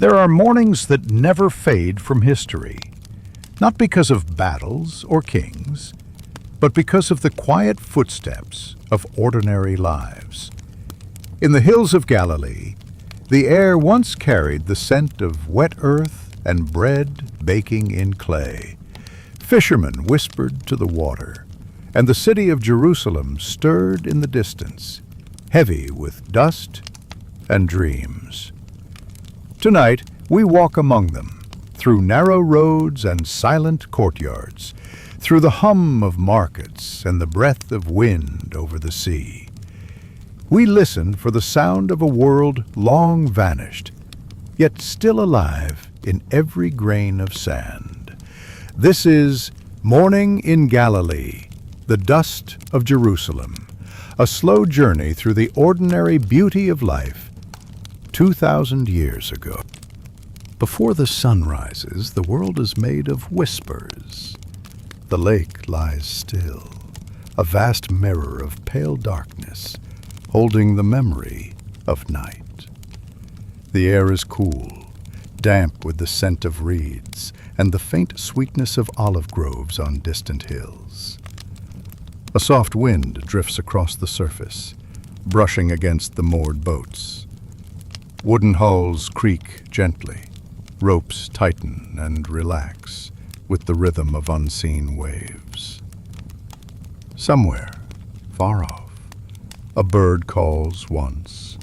There are mornings that never fade from history, not because of battles or kings, but because of the quiet footsteps of ordinary lives. In the hills of Galilee, the air once carried the scent of wet earth and bread baking in clay. Fishermen whispered to the water, and the city of Jerusalem stirred in the distance, heavy with dust and dreams. Tonight, we walk among them, through narrow roads and silent courtyards, through the hum of markets and the breath of wind over the sea. We listen for the sound of a world long vanished, yet still alive in every grain of sand. This is Morning in Galilee, the dust of Jerusalem, a slow journey through the ordinary beauty of life 2,000 years ago. Before the sun rises, the world is made of whispers. The lake lies still, a vast mirror of pale darkness, holding the memory of night. The air is cool, damp with the scent of reeds and the faint sweetness of olive groves on distant hills. A soft wind drifts across the surface, brushing against the moored boats. Wooden hulls creak gently, ropes tighten and relax with the rhythm of unseen waves. Somewhere, far off, a bird calls once,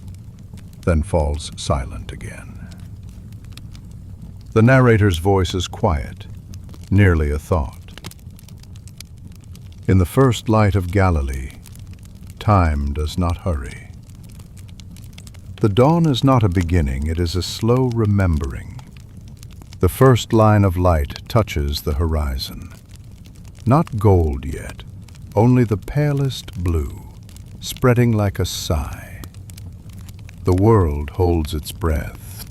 then falls silent again. The narrator's voice is quiet, nearly a thought. In the first light of Galilee, time does not hurry. The dawn is not a beginning, it is a slow remembering. The first line of light touches the horizon. Not gold yet, only the palest blue, spreading like a sigh. The world holds its breath.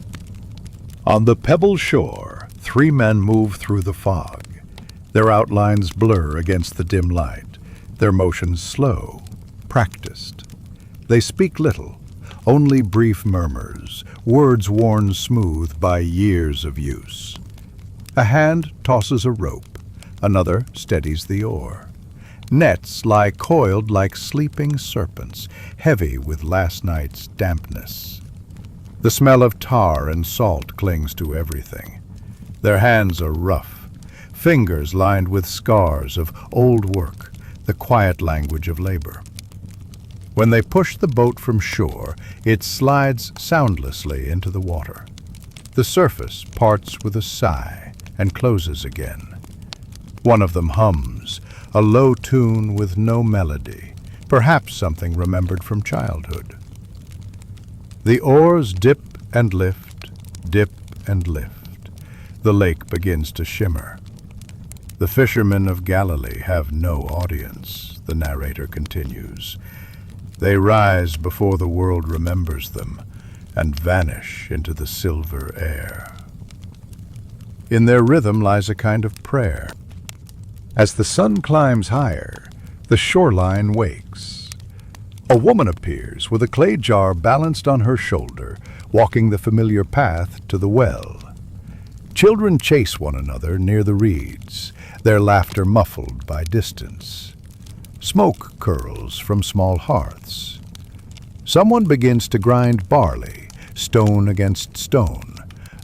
On the pebbled shore, 3 men move through the fog. Their outlines blur against the dim light, their motions slow, practiced. They speak little, only brief murmurs, words worn smooth by years of use. A hand tosses a rope, another steadies the oar. Nets lie coiled like sleeping serpents, heavy with last night's dampness. The smell of tar and salt clings to everything. Their hands are rough, fingers lined with scars of old work, the quiet language of labor. When they push the boat from shore, it slides soundlessly into the water. The surface parts with a sigh and closes again. One of them hums, a low tune with no melody, perhaps something remembered from childhood. The oars dip and lift, dip and lift. The lake begins to shimmer. The fishermen of Galilee have no audience, the narrator continues. They rise before the world remembers them and vanish into the silver air. In their rhythm lies a kind of prayer. As the sun climbs higher, the shoreline wakes. A woman appears with a clay jar balanced on her shoulder, walking the familiar path to the well. Children chase one another near the reeds, their laughter muffled by distance. Smoke curls from small hearths. Someone begins to grind barley, stone against stone,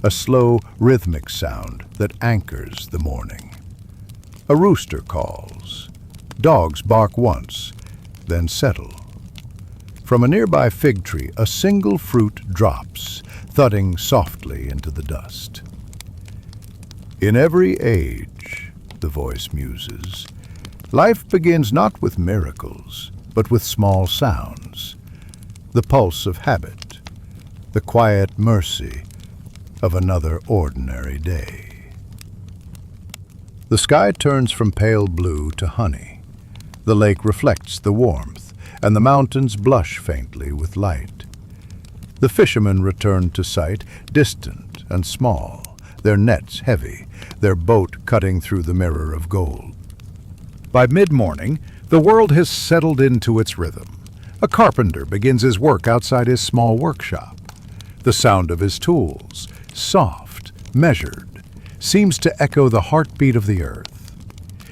a slow, rhythmic sound that anchors the morning. A rooster calls. Dogs bark once, then settle. From a nearby fig tree, a single fruit drops, thudding softly into the dust. In every age, the voice muses, life begins not with miracles, but with small sounds, the pulse of habit, the quiet mercy of another ordinary day. The sky turns from pale blue to honey. The lake reflects the warmth, and the mountains blush faintly with light. The fishermen return to sight, distant and small, their nets heavy, their boat cutting through the mirror of gold. By mid-morning, the world has settled into its rhythm. A carpenter begins his work outside his small workshop. The sound of his tools, soft, measured, seems to echo the heartbeat of the earth.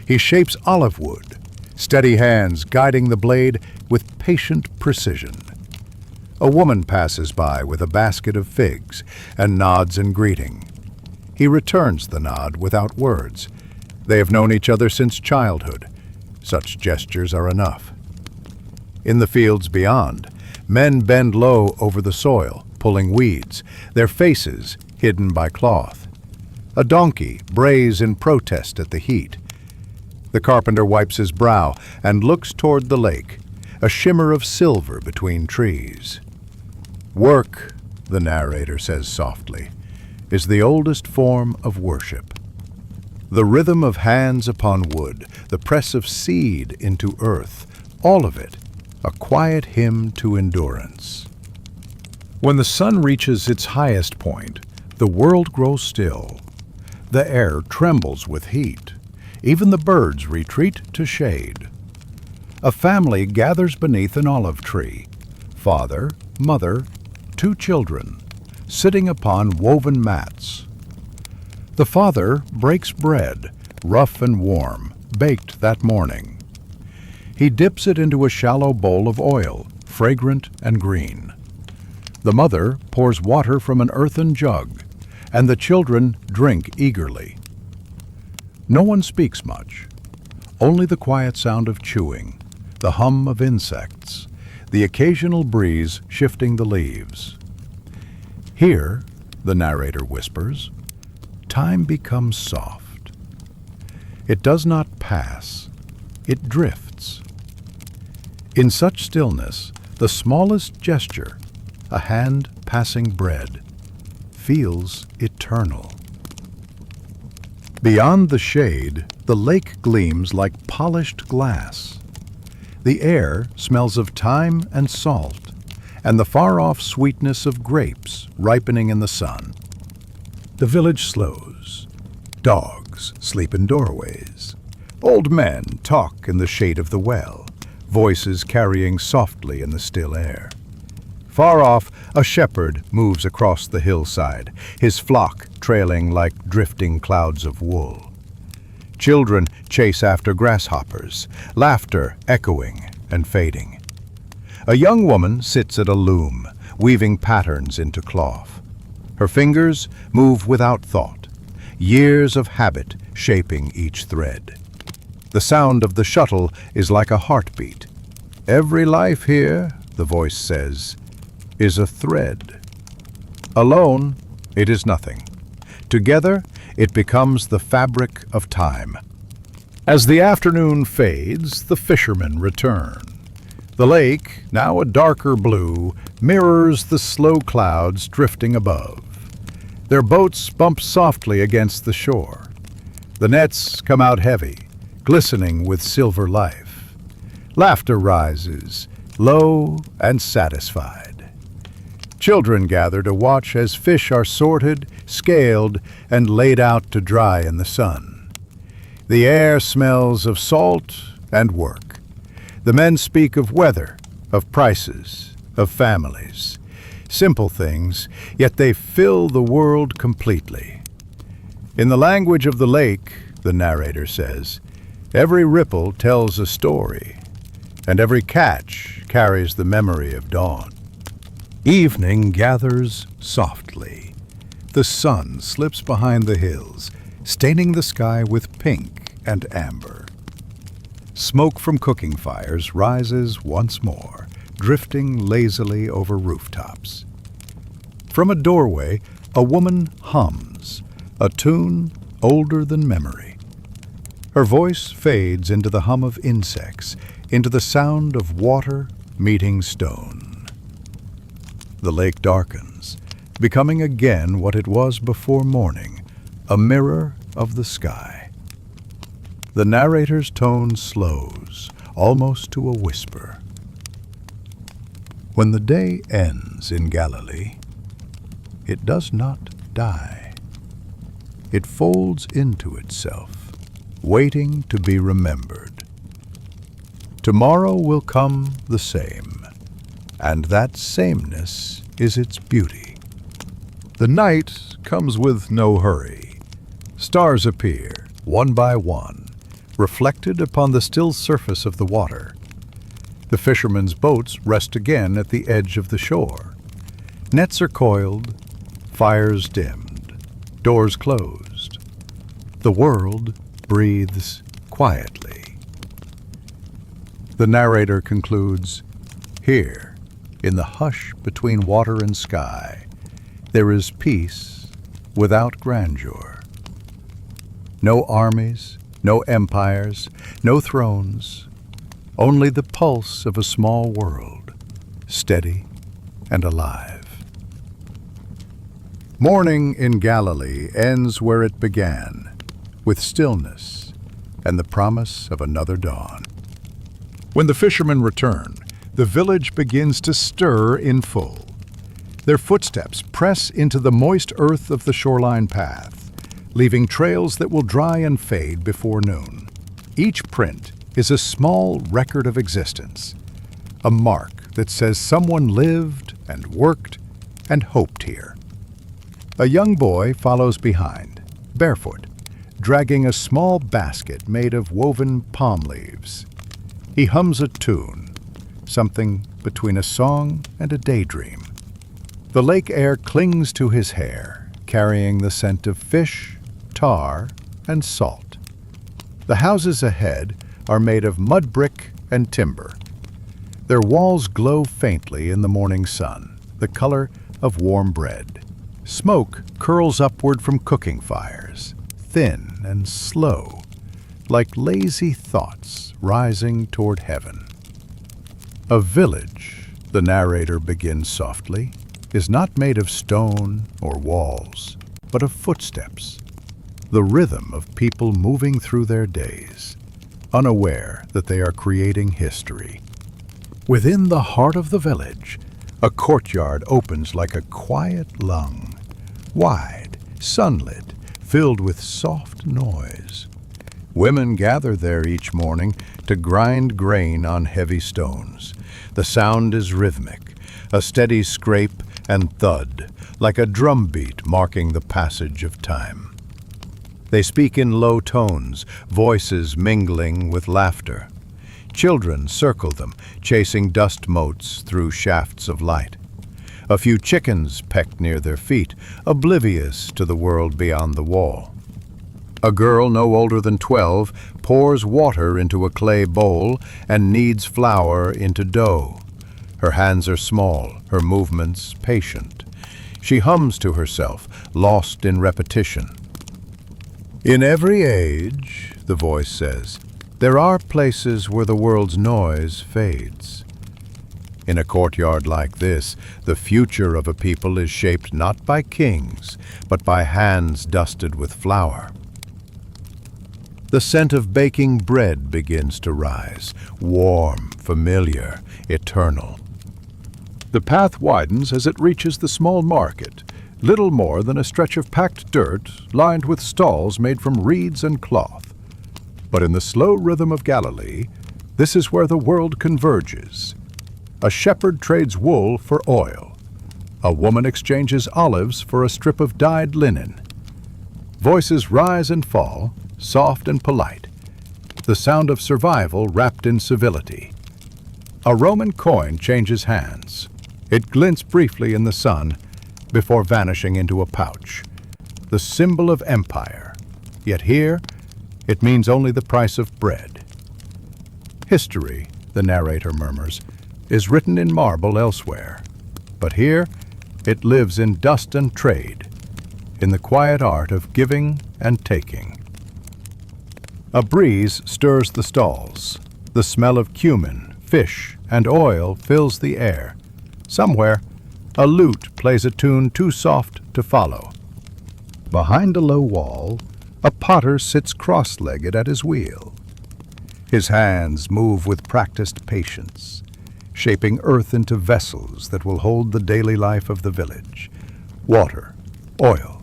He shapes olive wood, steady hands guiding the blade with patient precision. A woman passes by with a basket of figs and nods in greeting. He returns the nod without words. They have known each other since childhood. Such gestures are enough. In the fields beyond, men bend low over the soil, pulling weeds, their faces hidden by cloth. A donkey brays in protest at the heat. The carpenter wipes his brow and looks toward the lake, a shimmer of silver between trees. Work, the narrator says softly, is the oldest form of worship. The rhythm of hands upon wood, the press of seed into earth, all of it, a quiet hymn to endurance. When the sun reaches its highest point, the world grows still. The air trembles with heat. Even the birds retreat to shade. A family gathers beneath an olive tree. Father, mother, 2 children, sitting upon woven mats. The father breaks bread, rough and warm, baked that morning. He dips it into a shallow bowl of oil, fragrant and green. The mother pours water from an earthen jug, and the children drink eagerly. No one speaks much, only the quiet sound of chewing, the hum of insects, the occasional breeze shifting the leaves. Here, the narrator whispers, time becomes soft. It does not pass, it drifts. In such stillness, the smallest gesture, a hand passing bread, feels eternal. Beyond the shade, the lake gleams like polished glass. The air smells of thyme and salt, and the far-off sweetness of grapes ripening in the sun. The village slows. Dogs sleep in doorways. Old men talk in the shade of the well, voices carrying softly in the still air. Far off, a shepherd moves across the hillside, his flock trailing like drifting clouds of wool. Children chase after grasshoppers, laughter echoing and fading. A young woman sits at a loom, weaving patterns into cloth. Her fingers move without thought, years of habit shaping each thread. The sound of the shuttle is like a heartbeat. Every life here, the voice says, is a thread. Alone, it is nothing. Together, it becomes the fabric of time. As the afternoon fades, the fishermen return. The lake, now a darker blue, mirrors the slow clouds drifting above. Their boats bump softly against the shore. The nets come out heavy, glistening with silver life. Laughter rises, low and satisfied. Children gather to watch as fish are sorted, scaled, and laid out to dry in the sun. The air smells of salt and work. The men speak of weather, of prices, of families. Simple things, yet they fill the world completely. In the language of the lake, the narrator says, every ripple tells a story, and every catch carries the memory of dawn. Evening gathers softly. The sun slips behind the hills, staining the sky with pink and amber. Smoke from cooking fires rises once more, drifting lazily over rooftops. From a doorway, a woman hums, a tune older than memory. Her voice fades into the hum of insects, into the sound of water meeting stone. The lake darkens, becoming again what it was before morning, a mirror of the sky. The narrator's tone slows, almost to a whisper. When the day ends in Galilee, it does not die. It folds into itself, waiting to be remembered. Tomorrow will come the same, and that sameness is its beauty. The night comes with no hurry. Stars appear, one by one, reflected upon the still surface of the water. The fishermen's boats rest again at the edge of the shore. Nets are coiled, fires dimmed, doors closed. The world breathes quietly. The narrator concludes, "Here, in the hush between water and sky, there is peace without grandeur. No armies, no empires, no thrones, only the pulse of a small world, steady and alive." Morning in Galilee ends where it began, with stillness and the promise of another dawn. When the fishermen return, the village begins to stir in full. Their footsteps press into the moist earth of the shoreline path, leaving trails that will dry and fade before noon. Each print is a small record of existence, a mark that says someone lived and worked and hoped here. A young boy follows behind, barefoot, dragging a small basket made of woven palm leaves. He hums a tune, something between a song and a daydream. The lake air clings to his hair, carrying the scent of fish, tar, and salt. The houses ahead are made of mud brick and timber. Their walls glow faintly in the morning sun, the color of warm bread. Smoke curls upward from cooking fires, thin and slow, like lazy thoughts rising toward heaven. A village, the narrator begins softly, is not made of stone or walls, but of footsteps, the rhythm of people moving through their days, unaware that they are creating history. Within the heart of the village, a courtyard opens like a quiet lung, wide, sunlit, filled with soft noise. Women gather there each morning to grind grain on heavy stones. The sound is rhythmic, a steady scrape and thud, like a drumbeat marking the passage of time. They speak in low tones, voices mingling with laughter. Children circle them, chasing dust motes through shafts of light. A few chickens peck near their feet, oblivious to the world beyond the wall. A girl no older than 12 pours water into a clay bowl and kneads flour into dough. Her hands are small, her movements patient. She hums to herself, lost in repetition. "In every age," the voice says, "there are places where the world's noise fades." In a courtyard like this, the future of a people is shaped not by kings, but by hands dusted with flour. The scent of baking bread begins to rise, warm, familiar, eternal. The path widens as it reaches the small market, little more than a stretch of packed dirt lined with stalls made from reeds and cloth. But in the slow rhythm of Galilee, this is where the world converges. A shepherd trades wool for oil. A woman exchanges olives for a strip of dyed linen. Voices rise and fall, soft and polite, the sound of survival wrapped in civility. A Roman coin changes hands. It glints briefly in the sun before vanishing into a pouch, the symbol of empire. Yet here, it means only the price of bread. History, the narrator murmurs, is written in marble elsewhere, but here it lives in dust and trade, in the quiet art of giving and taking. A breeze stirs the stalls. The smell of cumin, fish, and oil fills the air. Somewhere, a lute plays a tune too soft to follow. Behind a low wall, a potter sits cross-legged at his wheel. His hands move with practiced patience, shaping earth into vessels that will hold the daily life of the village. Water, oil,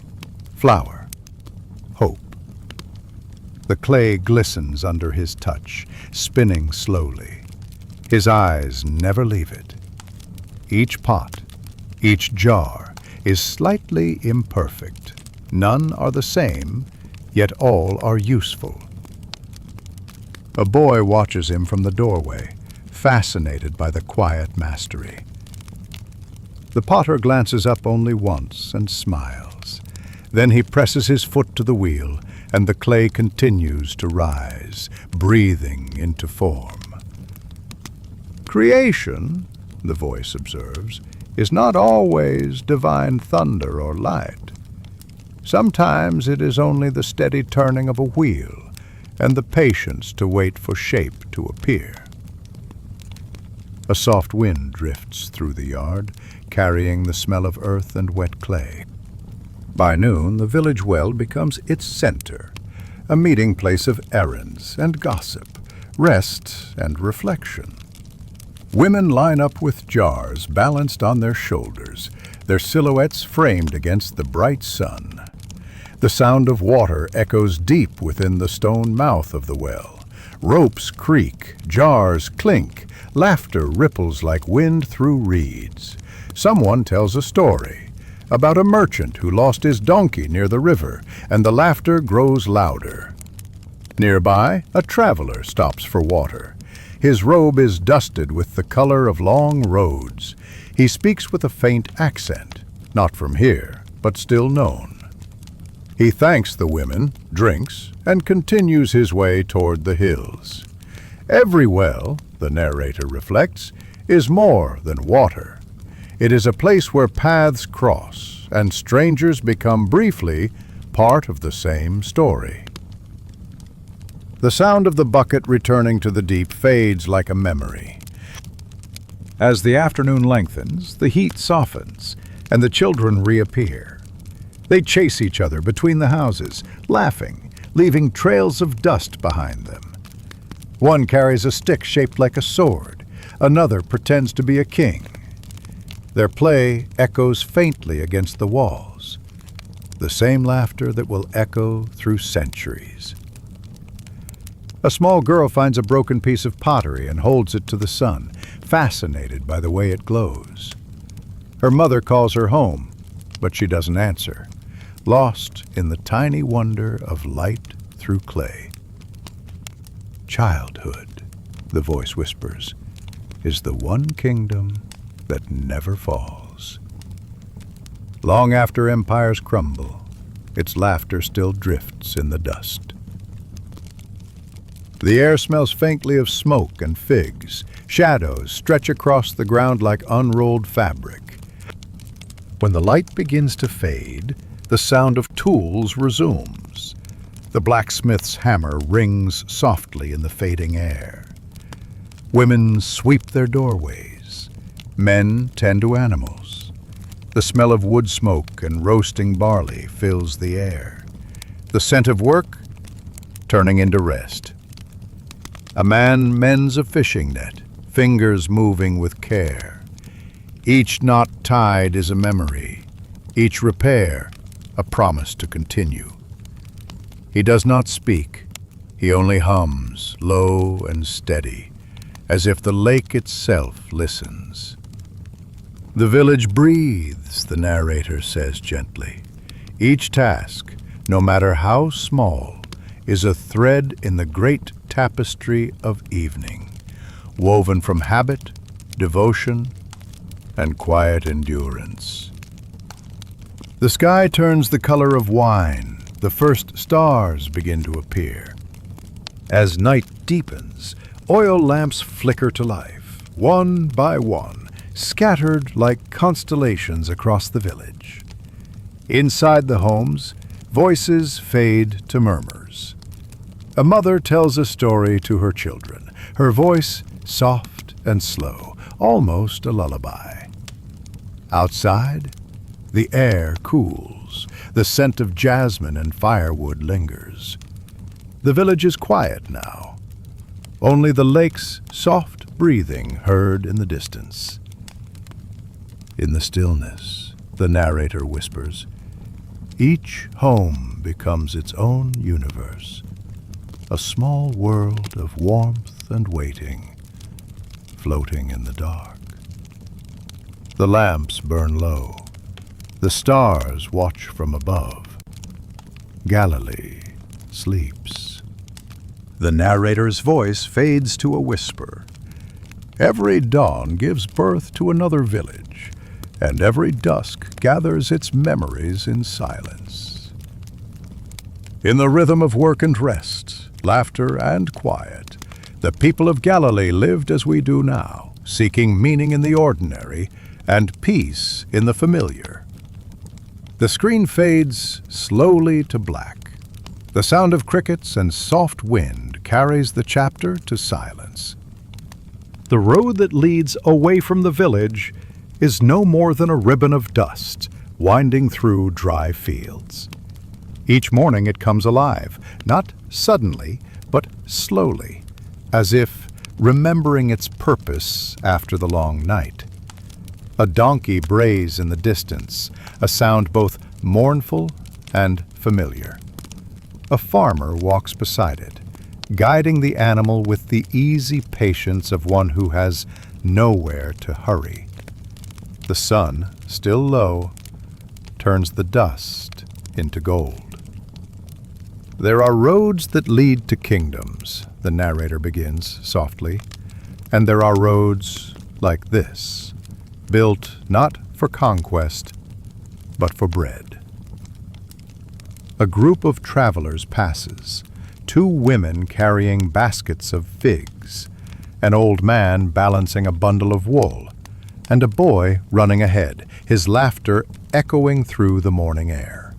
flour, hope. The clay glistens under his touch, spinning slowly. His eyes never leave it. Each pot, each jar, is slightly imperfect. None are the same, yet all are useful. A boy watches him from the doorway, fascinated by the quiet mastery. The potter glances up only once and smiles. Then he presses his foot to the wheel, and the clay continues to rise, breathing into form. Creation, the voice observes, is not always divine thunder or light. Sometimes it is only the steady turning of a wheel and the patience to wait for shape to appear. A soft wind drifts through the yard, carrying the smell of earth and wet clay. By noon, the village well becomes its center, a meeting place of errands and gossip, rest and reflection. Women line up with jars balanced on their shoulders, their silhouettes framed against the bright sun. The sound of water echoes deep within the stone mouth of the well. Ropes creak, jars clink, laughter ripples like wind through reeds. Someone tells a story about a merchant who lost his donkey near the river, and the laughter grows louder. Nearby, a traveler stops for water. His robe is dusted with the color of long roads. He speaks with a faint accent, not from here, but still known. He thanks the women, drinks, and continues his way toward the hills. Every well, the narrator reflects, is more than water. It is a place where paths cross, and strangers become briefly part of the same story. The sound of the bucket returning to the deep fades like a memory. As the afternoon lengthens, the heat softens, and the children reappear. They chase each other between the houses, laughing, leaving trails of dust behind them. One carries a stick shaped like a sword. Another pretends to be a king. Their play echoes faintly against the walls, the same laughter that will echo through centuries. A small girl finds a broken piece of pottery and holds it to the sun, fascinated by the way it glows. Her mother calls her home, but she doesn't answer, lost in the tiny wonder of light through clay. Childhood, the voice whispers, is the one kingdom that never falls. Long after empires crumble, its laughter still drifts in the dust. The air smells faintly of smoke and figs. Shadows stretch across the ground like unrolled fabric. When the light begins to fade, the sound of tools resumes. The blacksmith's hammer rings softly in the fading air. Women sweep their doorways. Men tend to animals. The smell of wood smoke and roasting barley fills the air. The scent of work turning into rest. A man mends a fishing net, fingers moving with care. Each knot tied is a memory, each repair a promise to continue. He does not speak, he only hums, low and steady, as if the lake itself listens. The village breathes, the narrator says gently. Each task, no matter how small, is a thread in the great tapestry of evening, woven from habit, devotion, and quiet endurance. The sky turns the color of wine. The first stars begin to appear. As night deepens, oil lamps flicker to life, one by one, scattered like constellations across the village. Inside the homes, voices fade to murmurs. A mother tells a story to her children, her voice soft and slow, almost a lullaby. Outside, the air cools. The scent of jasmine and firewood lingers. The village is quiet now. Only the lake's soft breathing heard in the distance. In the stillness, the narrator whispers, each home becomes its own universe. A small world of warmth and waiting, floating in the dark. The lamps burn low. The stars watch from above. Galilee sleeps. The narrator's voice fades to a whisper. Every dawn gives birth to another village, and every dusk gathers its memories in silence. In the rhythm of work and rest, laughter and quiet, the people of Galilee lived as we do now, seeking meaning in the ordinary and peace in the familiar. The screen fades slowly to black. The sound of crickets and soft wind carries the chapter to silence. The road that leads away from the village is no more than a ribbon of dust winding through dry fields. Each morning it comes alive, not suddenly, but slowly, as if remembering its purpose after the long night. A donkey brays in the distance, a sound both mournful and familiar. A farmer walks beside it, guiding the animal with the easy patience of one who has nowhere to hurry. The sun, still low, turns the dust into gold. There are roads that lead to kingdoms, the narrator begins softly, and there are roads like this, built not for conquest, but for bread. A group of travelers passes, 2 women carrying baskets of figs, an old man balancing a bundle of wool, and a boy running ahead, his laughter echoing through the morning air.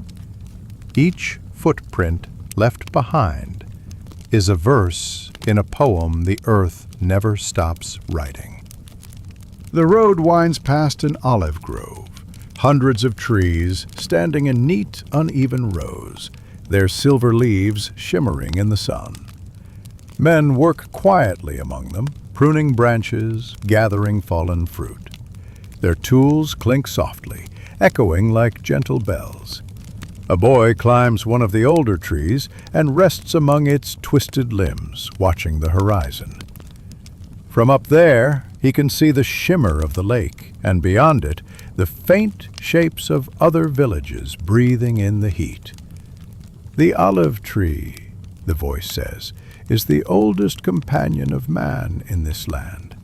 Each footprint left behind is a verse in a poem the earth never stops writing. The road winds past an olive grove, hundreds of trees standing in neat, uneven rows, their silver leaves shimmering in the sun. Men work quietly among them, pruning branches, gathering fallen fruit. Their tools clink softly, echoing like gentle bells. A boy climbs one of the older trees and rests among its twisted limbs, watching the horizon. From up there, he can see the shimmer of the lake, and beyond it, the faint shapes of other villages breathing in the heat. The olive tree, the voice says, is the oldest companion of man in this land.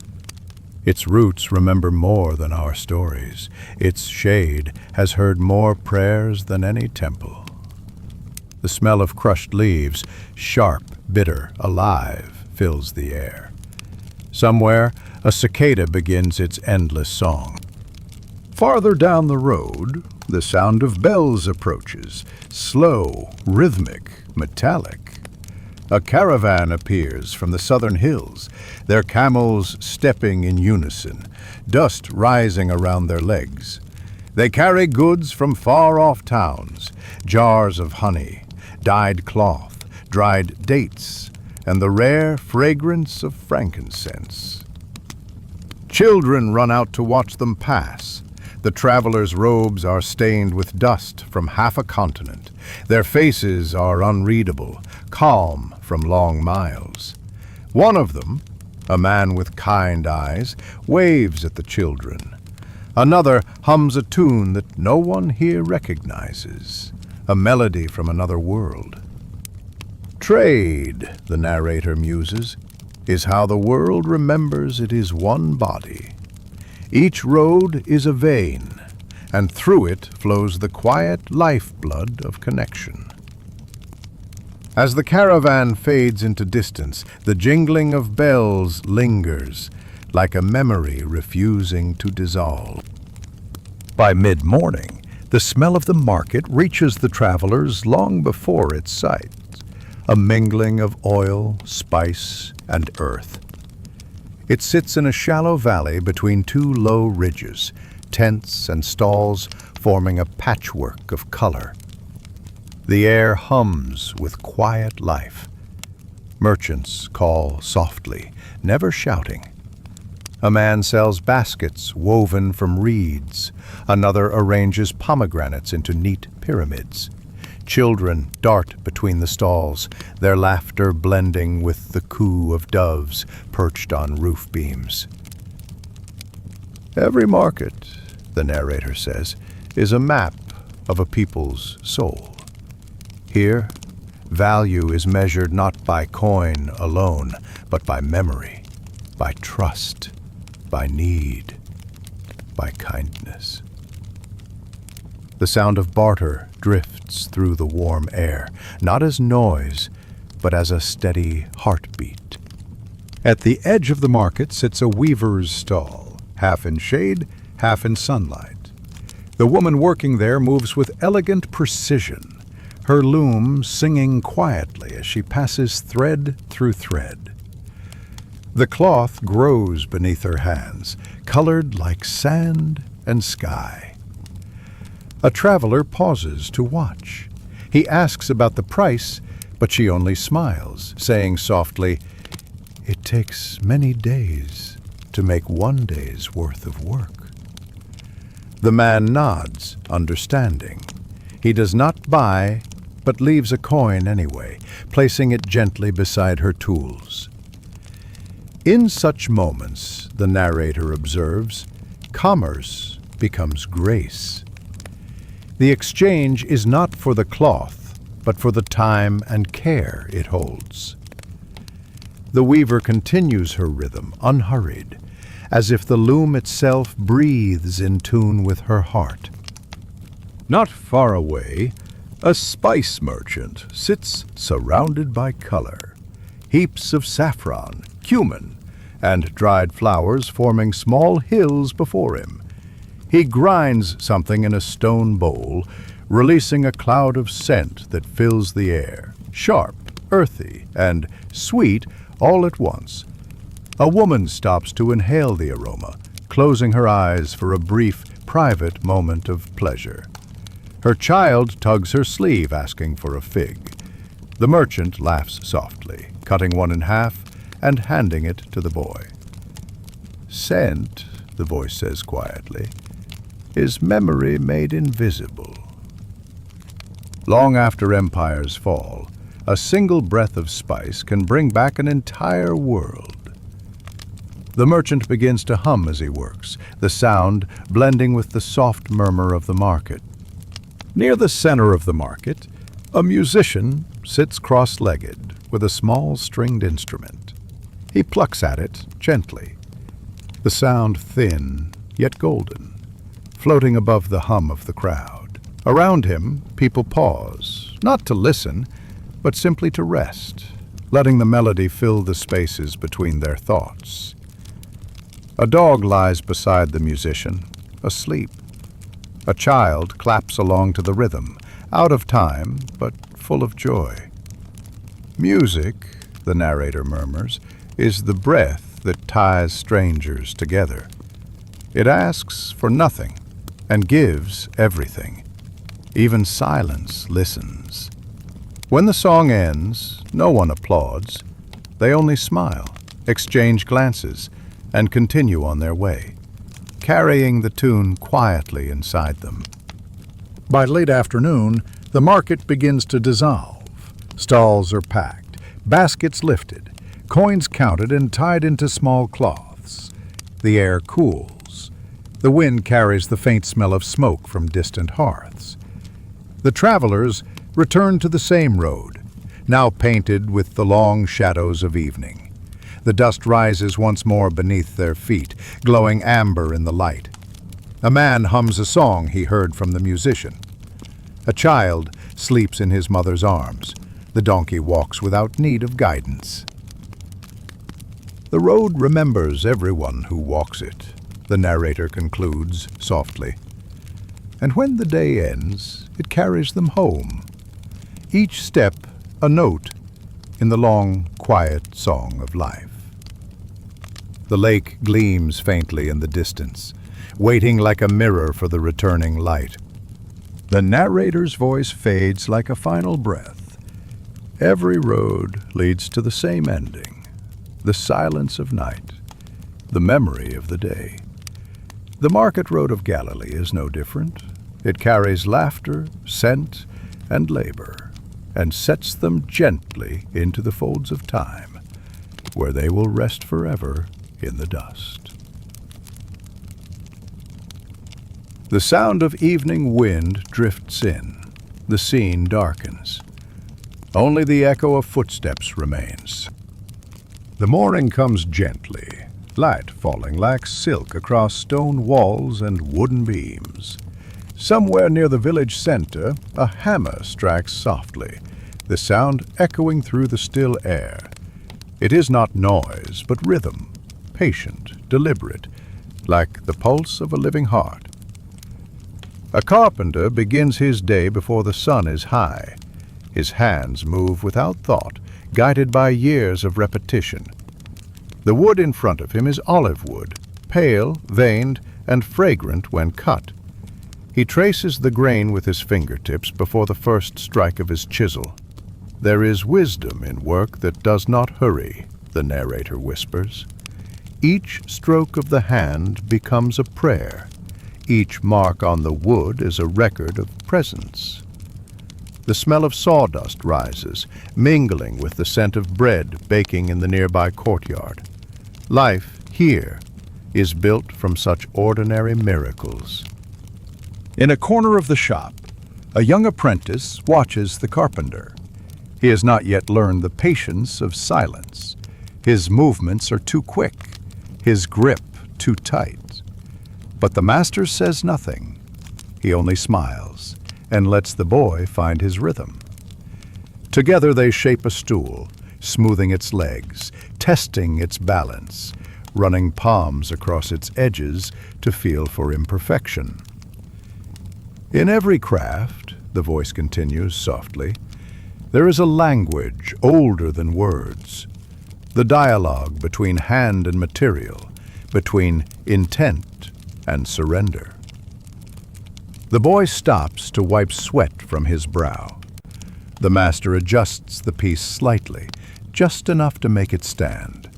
Its roots remember more than our stories. Its shade has heard more prayers than any temple. The smell of crushed leaves, sharp, bitter, alive, fills the air. Somewhere, a cicada begins its endless song. Farther down the road, the sound of bells approaches, slow, rhythmic, metallic. A caravan appears from the southern hills, their camels stepping in unison, dust rising around their legs. They carry goods from far-off towns, jars of honey, dyed cloth, dried dates, and the rare fragrance of frankincense. Children run out to watch them pass. The travelers' robes are stained with dust from half a continent. Their faces are unreadable, calm from long miles. One of them, a man with kind eyes, waves at the children. Another hums a tune that no one here recognizes, a melody from another world. Trade, the narrator muses, is how the world remembers it is one body. Each road is a vein, and through it flows the quiet lifeblood of connection. As the caravan fades into distance, the jingling of bells lingers, like a memory refusing to dissolve. By mid-morning, the smell of the market reaches the travelers long before its sight, a mingling of oil, spice, and earth. It sits in a shallow valley between 2 low ridges, tents and stalls forming a patchwork of color. The air hums with quiet life. Merchants call softly, never shouting. A man sells baskets woven from reeds. Another arranges pomegranates into neat pyramids. Children dart between the stalls, their laughter blending with the coo of doves perched on roof beams. Every market, the narrator says, is a map of a people's soul. Here, value is measured not by coin alone, but by memory, by trust, by need, by kindness. The sound of barter drifts through the warm air, not as noise, but as a steady heartbeat. At the edge of the market sits a weaver's stall, half in shade, half in sunlight. The woman working there moves with elegant precision, her loom singing quietly as she passes thread through thread. The cloth grows beneath her hands, colored like sand and sky. A traveler pauses to watch. He asks about the price, but she only smiles, saying softly, "It takes many days to make one day's worth of work." The man nods, understanding. He does not buy, but leaves a coin anyway, placing it gently beside her tools. In such moments, the narrator observes, commerce becomes grace. The exchange is not for the cloth, but for the time and care it holds. The weaver continues her rhythm, unhurried, as if the loom itself breathes in tune with her heart. Not far away, a spice merchant sits surrounded by color, heaps of saffron, cumin, and dried flowers forming small hills before him. He grinds something in a stone bowl, releasing a cloud of scent that fills the air, sharp, earthy, and sweet all at once. A woman stops to inhale the aroma, closing her eyes for a brief, private moment of pleasure. Her child tugs her sleeve, asking for a fig. The merchant laughs softly, cutting one in half and handing it to the boy. "Scent," the voice says quietly, "is memory made invisible." Long after empires fall, a single breath of spice can bring back an entire world. The merchant begins to hum as he works, the sound blending with the soft murmur of the market. Near the center of the market, a musician sits cross-legged with a small stringed instrument. He plucks at it gently, the sound thin yet golden, floating above the hum of the crowd. Around him, people pause, not to listen, but simply to rest, letting the melody fill the spaces between their thoughts. A dog lies beside the musician, asleep. A child claps along to the rhythm, out of time, but full of joy. Music, the narrator murmurs, is the breath that ties strangers together. It asks for nothing and gives everything. Even silence listens. When the song ends, no one applauds. They only smile, exchange glances, and continue on their way, carrying the tune quietly inside them. By late afternoon, the market begins to dissolve. Stalls are packed, baskets lifted, coins counted and tied into small cloths. The air cools. The wind carries the faint smell of smoke from distant hearths. The travelers return to the same road, now painted with the long shadows of evening. The dust rises once more beneath their feet, glowing amber in the light. A man hums a song he heard from the musician. A child sleeps in his mother's arms. The donkey walks without need of guidance. The road remembers everyone who walks it, the narrator concludes softly. And when the day ends, it carries them home. Each step a note in the long, quiet song of life. The lake gleams faintly in the distance, waiting like a mirror for the returning light. The narrator's voice fades like a final breath. Every road leads to the same ending, the silence of night, the memory of the day. The market road of Galilee is no different. It carries laughter, scent, and labor, and sets them gently into the folds of time, where they will rest forever in the dust. The sound of evening wind drifts in. The scene darkens. Only the echo of footsteps remains. The morning comes gently, light falling like silk across stone walls and wooden beams. Somewhere near the village center, a hammer strikes softly, the sound echoing through the still air. It is not noise, but rhythm, patient, deliberate, like the pulse of a living heart. A carpenter begins his day before the sun is high. His hands move without thought, guided by years of repetition. The wood in front of him is olive wood, pale, veined, and fragrant when cut. He traces the grain with his fingertips before the first strike of his chisel. There is wisdom in work that does not hurry, the narrator whispers. Each stroke of the hand becomes a prayer. Each mark on the wood is a record of presence. The smell of sawdust rises, mingling with the scent of bread baking in the nearby courtyard. Life here is built from such ordinary miracles. In a corner of the shop, a young apprentice watches the carpenter. He has not yet learned the patience of silence. His movements are too quick, his grip too tight. But the master says nothing. He only smiles and lets the boy find his rhythm. Together they shape a stool, smoothing its legs, testing its balance, running palms across its edges to feel for imperfection. In every craft, the voice continues softly, there is a language older than words, the dialogue between hand and material, between intent and surrender. The boy stops to wipe sweat from his brow. The master adjusts the piece slightly, just enough to make it stand.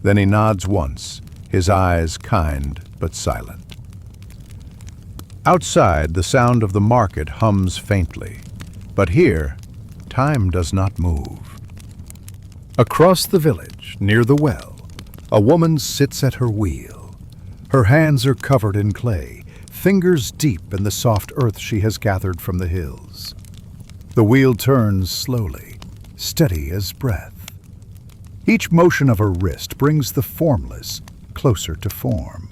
Then he nods once, his eyes kind but silent. Outside, the sound of the market hums faintly, but here, time does not move. Across the village, near the well, a woman sits at her wheel. Her hands are covered in clay, fingers deep in the soft earth she has gathered from the hills. The wheel turns slowly, steady as breath. Each motion of her wrist brings the formless closer to form.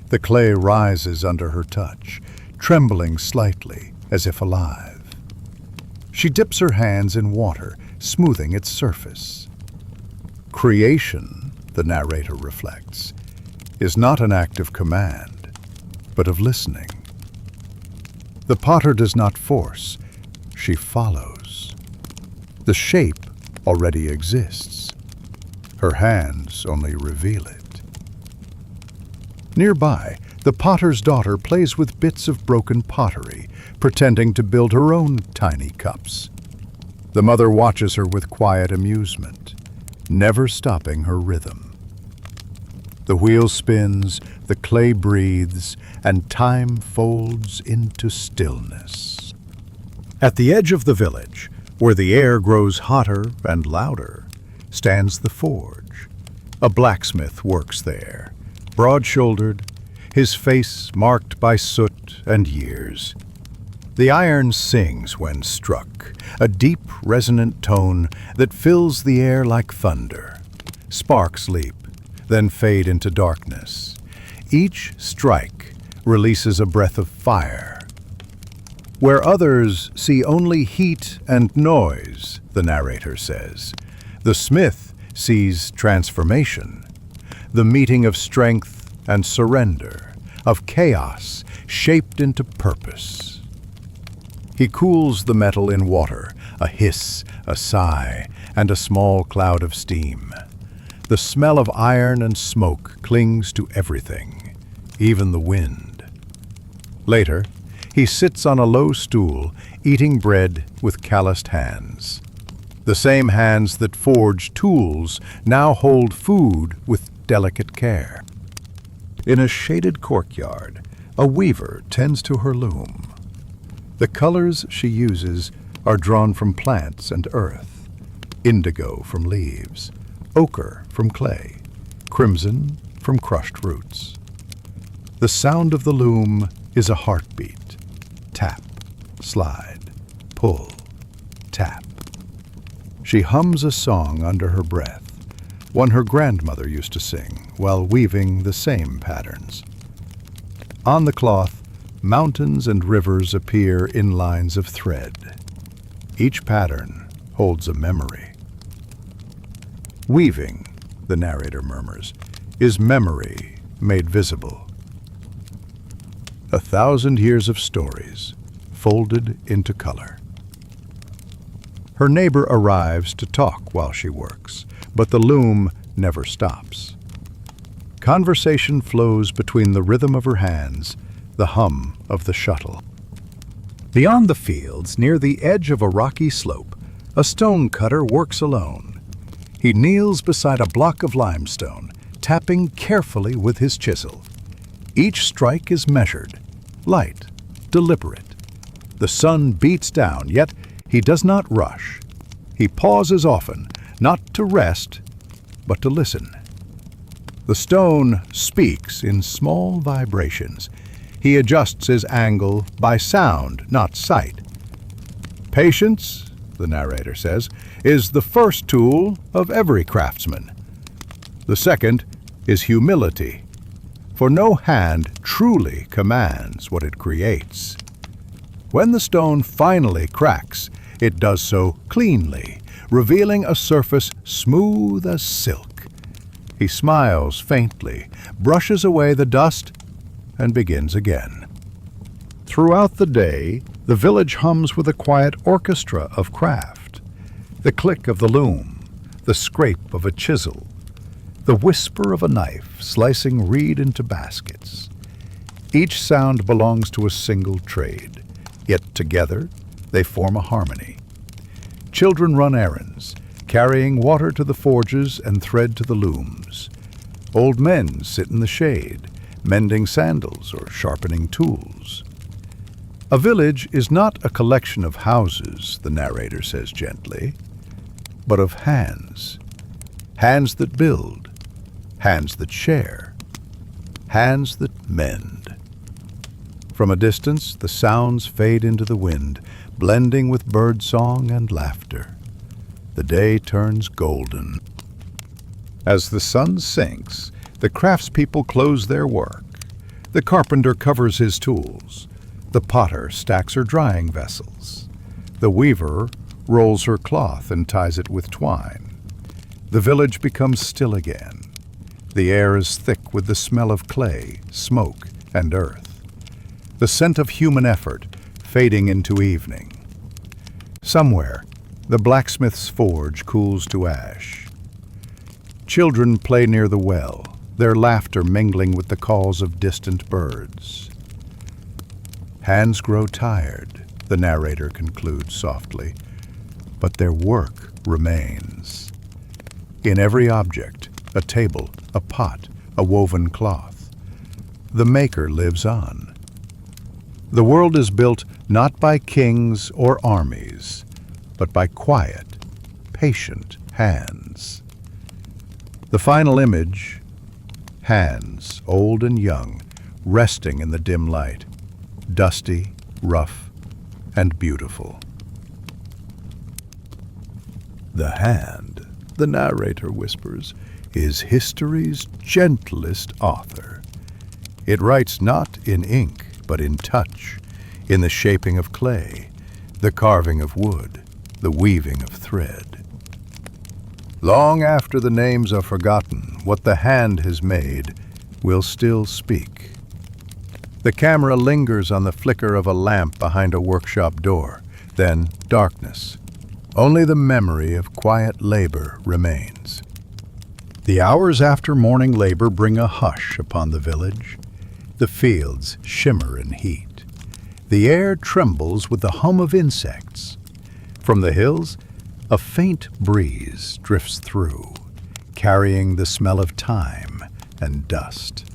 The clay rises under her touch, trembling slightly as if alive. She dips her hands in water, smoothing its surface. Creation, the narrator reflects, is not an act of command, but of listening. The potter does not force, she follows. The shape already exists. Her hands only reveal it. Nearby, the potter's daughter plays with bits of broken pottery, pretending to build her own tiny cups. The mother watches her with quiet amusement, never stopping her rhythm. The wheel spins, the clay breathes, and time folds into stillness. At the edge of the village, where the air grows hotter and louder, stands the forge. A blacksmith works there, broad-shouldered, his face marked by soot and years. The iron sings when struck, a deep, resonant tone that fills the air like thunder. Sparks leap, then fade into darkness. Each strike releases a breath of fire. Where others see only heat and noise, the narrator says, the smith sees transformation, the meeting of strength and surrender, of chaos shaped into purpose. He cools the metal in water, a hiss, a sigh, and a small cloud of steam. The smell of iron and smoke clings to everything, even the wind. Later, he sits on a low stool, eating bread with calloused hands. The same hands that forged tools now hold food with delicate care. In a shaded courtyard, a weaver tends to her loom. The colors she uses are drawn from plants and earth, indigo from leaves, ochre from clay, crimson from crushed roots. The sound of the loom is a heartbeat. Tap, slide, pull, tap. She hums a song under her breath, one her grandmother used to sing while weaving the same patterns. On the cloth, mountains and rivers appear in lines of thread. Each pattern holds a memory. Weaving, the narrator murmurs, is memory made visible. 1,000 years of stories folded into color. Her neighbor arrives to talk while she works, but the loom never stops. Conversation flows between the rhythm of her hands, the hum of the shuttle. Beyond the fields, near the edge of a rocky slope, a stone cutter works alone. He kneels beside a block of limestone, tapping carefully with his chisel. Each strike is measured, light, deliberate. The sun beats down, yet he does not rush. He pauses often, not to rest, but to listen. The stone speaks in small vibrations. He adjusts his angle by sound, not sight. Patience, the narrator says, is the first tool of every craftsman. The second is humility, for no hand truly commands what it creates. When the stone finally cracks, it does so cleanly, revealing a surface smooth as silk. He smiles faintly, brushes away the dust, and begins again. Throughout the day, the village hums with a quiet orchestra of craft. The click of the loom, the scrape of a chisel, the whisper of a knife slicing reed into baskets. Each sound belongs to a single trade, yet together they form a harmony. Children run errands, carrying water to the forges and thread to the looms. Old men sit in the shade, mending sandals or sharpening tools. A village is not a collection of houses, the narrator says gently, but of hands. Hands that build, hands that share, hands that mend. From a distance, the sounds fade into the wind, blending with bird song and laughter. The day turns golden. As the sun sinks, the craftspeople close their work. The carpenter covers his tools. The potter stacks her drying vessels. The weaver rolls her cloth and ties it with twine. The village becomes still again. The air is thick with the smell of clay, smoke, and earth. The scent of human effort fading into evening. Somewhere, the blacksmith's forge cools to ash. Children play near the well, their laughter mingling with the calls of distant birds. Hands grow tired, the narrator concludes softly, but their work remains. In every object, a table, a pot, a woven cloth, the maker lives on. The world is built not by kings or armies, but by quiet, patient hands. The final image, hands, old and young, resting in the dim light, dusty, rough, and beautiful. The hand, the narrator whispers, is history's gentlest author. It writes not in ink, but in touch, in the shaping of clay, the carving of wood, the weaving of thread. Long after the names are forgotten, what the hand has made will still speak. The camera lingers on the flicker of a lamp behind a workshop door, then darkness. Only the memory of quiet labor remains. The hours after morning labor bring a hush upon the village. The fields shimmer in heat. The air trembles with the hum of insects. From the hills, a faint breeze drifts through, carrying the smell of thyme and dust.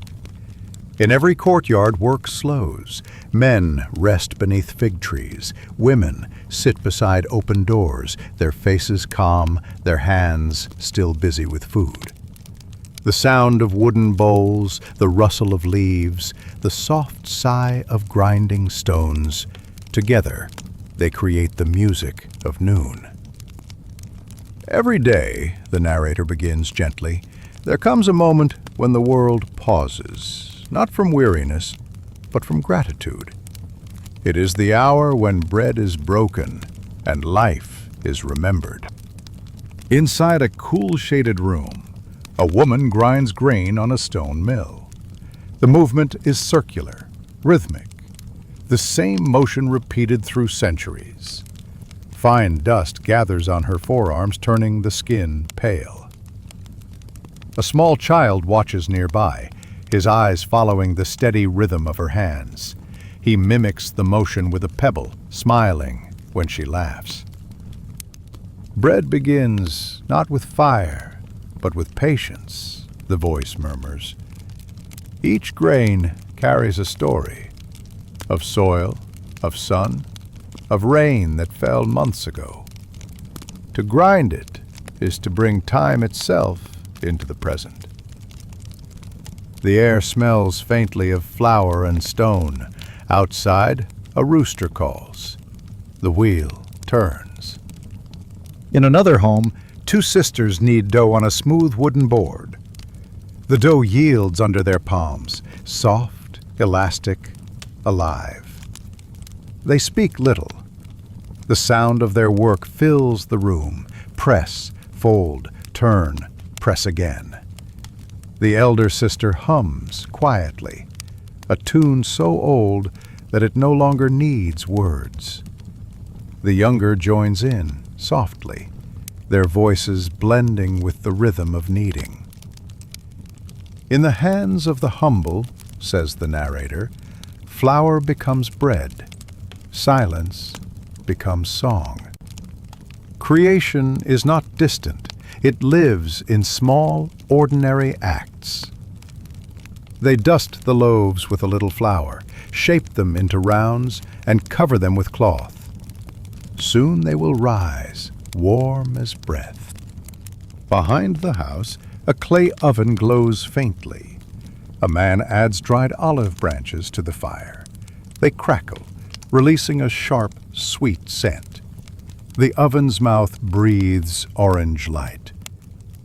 In every courtyard, work slows. Men rest beneath fig trees. Women sit beside open doors, their faces calm, their hands still busy with food. The sound of wooden bowls, the rustle of leaves, the soft sigh of grinding stones, together they create the music of noon. Every day, the narrator begins gently, there comes a moment when the world pauses, not from weariness, but from gratitude. It is the hour when bread is broken and life is remembered. Inside a cool shaded room, a woman grinds grain on a stone mill. The movement is circular, rhythmic, the same motion repeated through centuries. Fine dust gathers on her forearms, turning the skin pale. A small child watches nearby, his eyes following the steady rhythm of her hands. He mimics the motion with a pebble, smiling when she laughs. Bread begins not with fire, but with patience, the voice murmurs. Each grain carries a story of soil, of sun, of rain that fell months ago. To grind it is to bring time itself into the present. The air smells faintly of flour and stone. Outside, a rooster calls. The wheel turns. In another home, two sisters knead dough on a smooth wooden board. The dough yields under their palms, soft, elastic, alive. They speak little. The sound of their work fills the room. Press, fold, turn, press again. The elder sister hums quietly, a tune so old that it no longer needs words. The younger joins in, softly, their voices blending with the rhythm of kneading. In the hands of the humble, says the narrator, flour becomes bread, silence becomes song. Creation is not distant. It lives in small, ordinary acts. They dust the loaves with a little flour, shape them into rounds, and cover them with cloth. Soon they will rise, warm as breath. Behind the house, a clay oven glows faintly. A man adds dried olive branches to the fire. They crackle, releasing a sharp, sweet scent. The oven's mouth breathes orange light.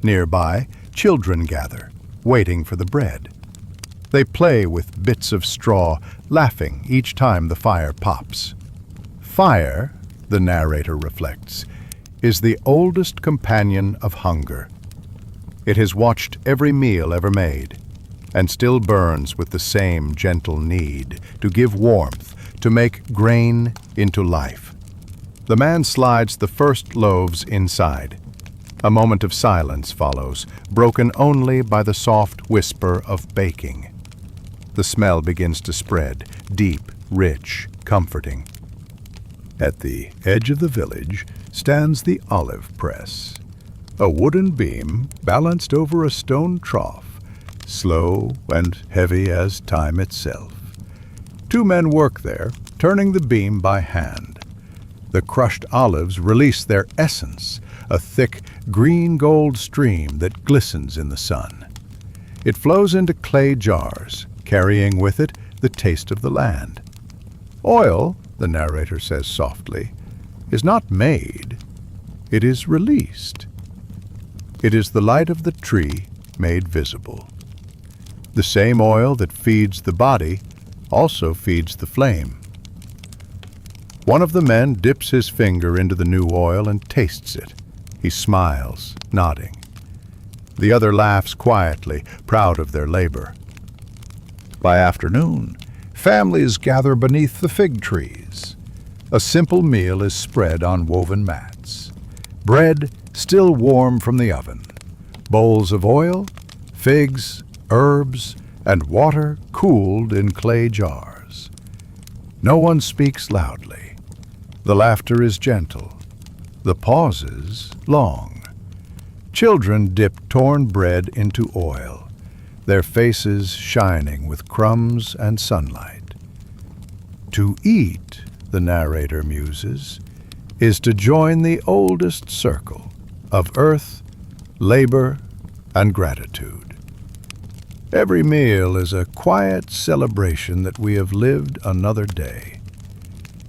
Nearby, children gather, waiting for the bread. They play with bits of straw, laughing each time the fire pops. Fire, the narrator reflects, is the oldest companion of hunger. It has watched every meal ever made, and still burns with the same gentle need to give warmth, to make grain into life. The man slides the first loaves inside. A moment of silence follows, broken only by the soft whisper of baking. The smell begins to spread, deep, rich, comforting. At the edge of the village stands the olive press, a wooden beam balanced over a stone trough, slow and heavy as time itself. Two men work there, turning the beam by hand. The crushed olives release their essence, a thick green-gold stream that glistens in the sun. It flows into clay jars, carrying with it the taste of the land. Oil, the narrator says softly, is not made, it is released. It is the light of the tree made visible. The same oil that feeds the body also feeds the flame. One of the men dips his finger into the new oil and tastes it. He smiles, nodding. The other laughs quietly, proud of their labor. By afternoon, families gather beneath the fig trees. A simple meal is spread on woven mats. Bread still warm from the oven. Bowls of oil, figs, herbs, and water cooled in clay jars. No one speaks loudly. The laughter is gentle. The pauses long. Children dip torn bread into oil, their faces shining with crumbs and sunlight. To eat, the narrator muses, is to join the oldest circle of earth, labor, and gratitude. Every meal is a quiet celebration that we have lived another day.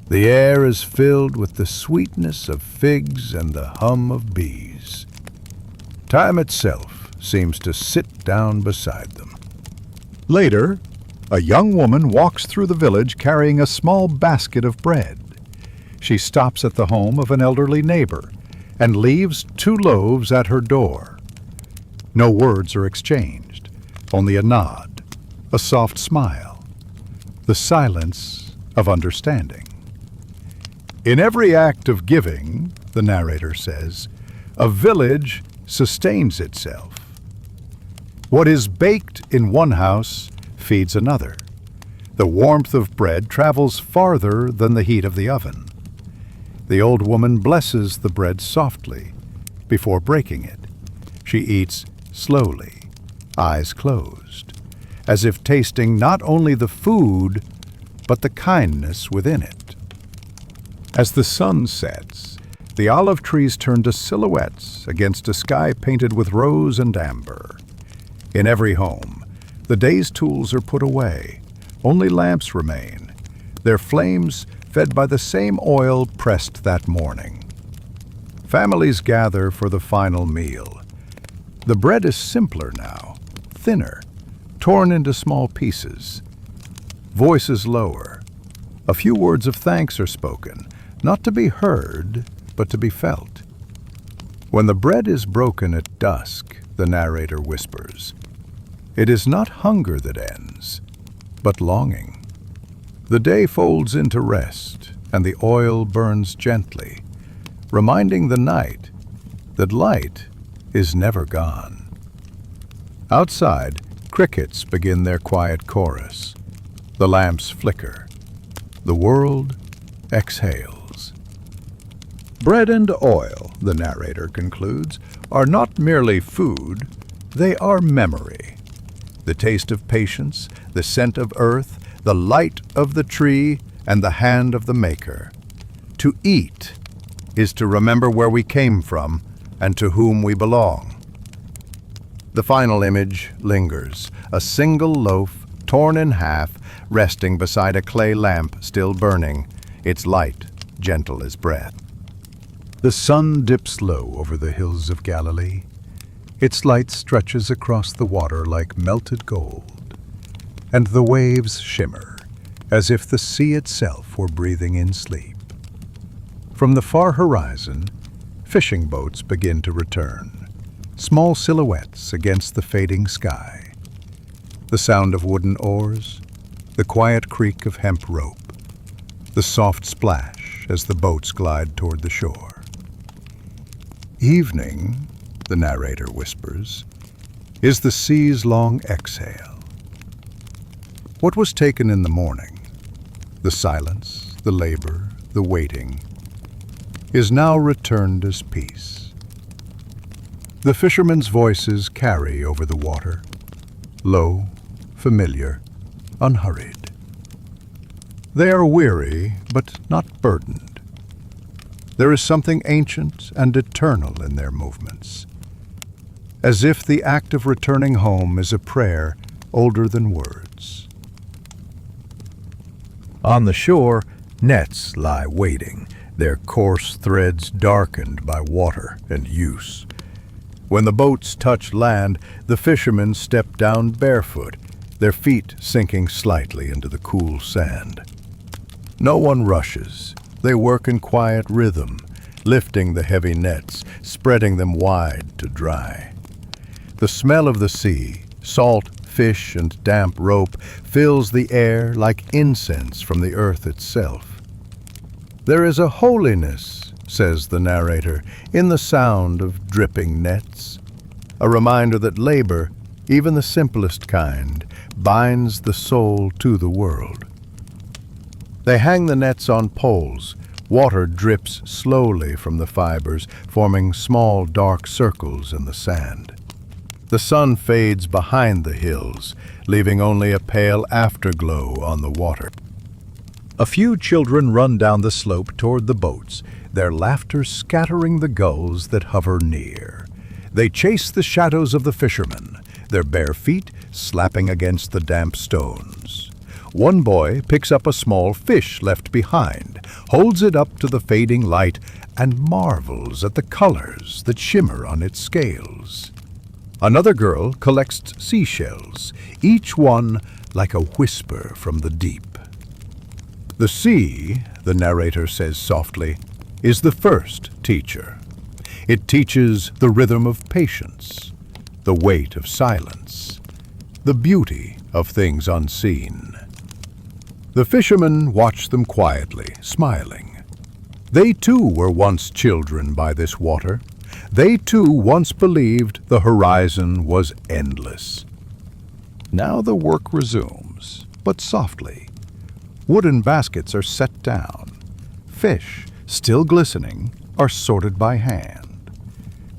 The air is filled with the sweetness of figs and the hum of bees. Time itself seems to sit down beside them. Later, a young woman walks through the village carrying a small basket of bread. She stops at the home of an elderly neighbor and leaves 2 loaves at her door. No words are exchanged, only a nod, a soft smile, the silence of understanding. In every act of giving, the narrator says, a village sustains itself. What is baked in one house feeds another. The warmth of bread travels farther than the heat of the oven. The old woman blesses the bread softly before breaking it. She eats slowly, eyes closed, as if tasting not only the food, but the kindness within it. As the sun sets, the olive trees turn to silhouettes against a sky painted with rose and amber. In every home, the day's tools are put away. Only lamps remain, their flames fed by the same oil pressed that morning. Families gather for the final meal. The bread is simpler now, thinner, torn into small pieces. Voices lower. A few words of thanks are spoken, not to be heard, but to be felt. When the bread is broken at dusk, the narrator whispers, it is not hunger that ends, but longing. The day folds into rest, and the oil burns gently, reminding the night that light is never gone. Outside, crickets begin their quiet chorus. The lamps flicker. The world exhales. Bread and oil, the narrator concludes, are not merely food, they are memory. The taste of patience, the scent of earth, the light of the tree, and the hand of the maker. To eat is to remember where we came from and to whom we belong. The final image lingers, a single loaf, torn in half, resting beside a clay lamp still burning, its light gentle as breath. The sun dips low over the hills of Galilee. Its light stretches across the water like melted gold, and the waves shimmer as if the sea itself were breathing in sleep. From the far horizon, fishing boats begin to return, small silhouettes against the fading sky. The sound of wooden oars, the quiet creak of hemp rope, the soft splash as the boats glide toward the shore. Evening, the narrator whispers, is the sea's long exhale. What was taken in the morning, the silence, the labor, the waiting, is now returned as peace. The fishermen's voices carry over the water, low, familiar, unhurried. They are weary, but not burdened. There is something ancient and eternal in their movements, as if the act of returning home is a prayer older than words. On the shore, nets lie waiting, their coarse threads darkened by water and use. When the boats touch land, the fishermen step down barefoot, their feet sinking slightly into the cool sand. No one rushes. They work in quiet rhythm, lifting the heavy nets, spreading them wide to dry. The smell of the sea, salt, fish, and damp rope fills the air like incense from the earth itself. There is a holiness, says the narrator, in the sound of dripping nets, a reminder that labor, even the simplest kind, binds the soul to the world. They hang the nets on poles. Water drips slowly from the fibers, forming small dark circles in the sand. The sun fades behind the hills, leaving only a pale afterglow on the water. A few children run down the slope toward the boats, their laughter scattering the gulls that hover near. They chase the shadows of the fishermen, their bare feet slapping against the damp stones. One boy picks up a small fish left behind, holds it up to the fading light, and marvels at the colors that shimmer on its scales. Another girl collects seashells, each one like a whisper from the deep. The sea, the narrator says softly, is the first teacher. It teaches the rhythm of patience, the weight of silence, the beauty of things unseen. The fishermen watch them quietly, smiling. They too were once children by this water. They too once believed the horizon was endless. Now the work resumes, but softly. Wooden baskets are set down. Fish, still glistening, are sorted by hand.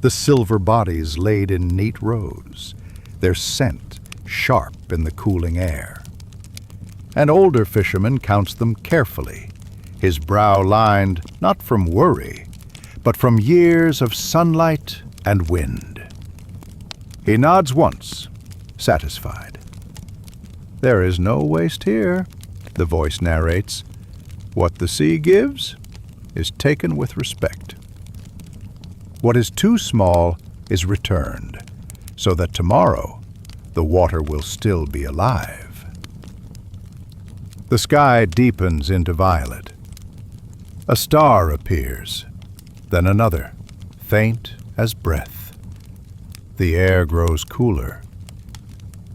The silver bodies laid in neat rows, their scent sharp in the cooling air. An older fisherman counts them carefully, his brow lined not from worry, but from years of sunlight and wind. He nods once, satisfied. "There is no waste here," the voice narrates. "What the sea gives is taken with respect. What is too small is returned, so that tomorrow the water will still be alive." The sky deepens into violet. A star appears, then another, faint as breath. The air grows cooler.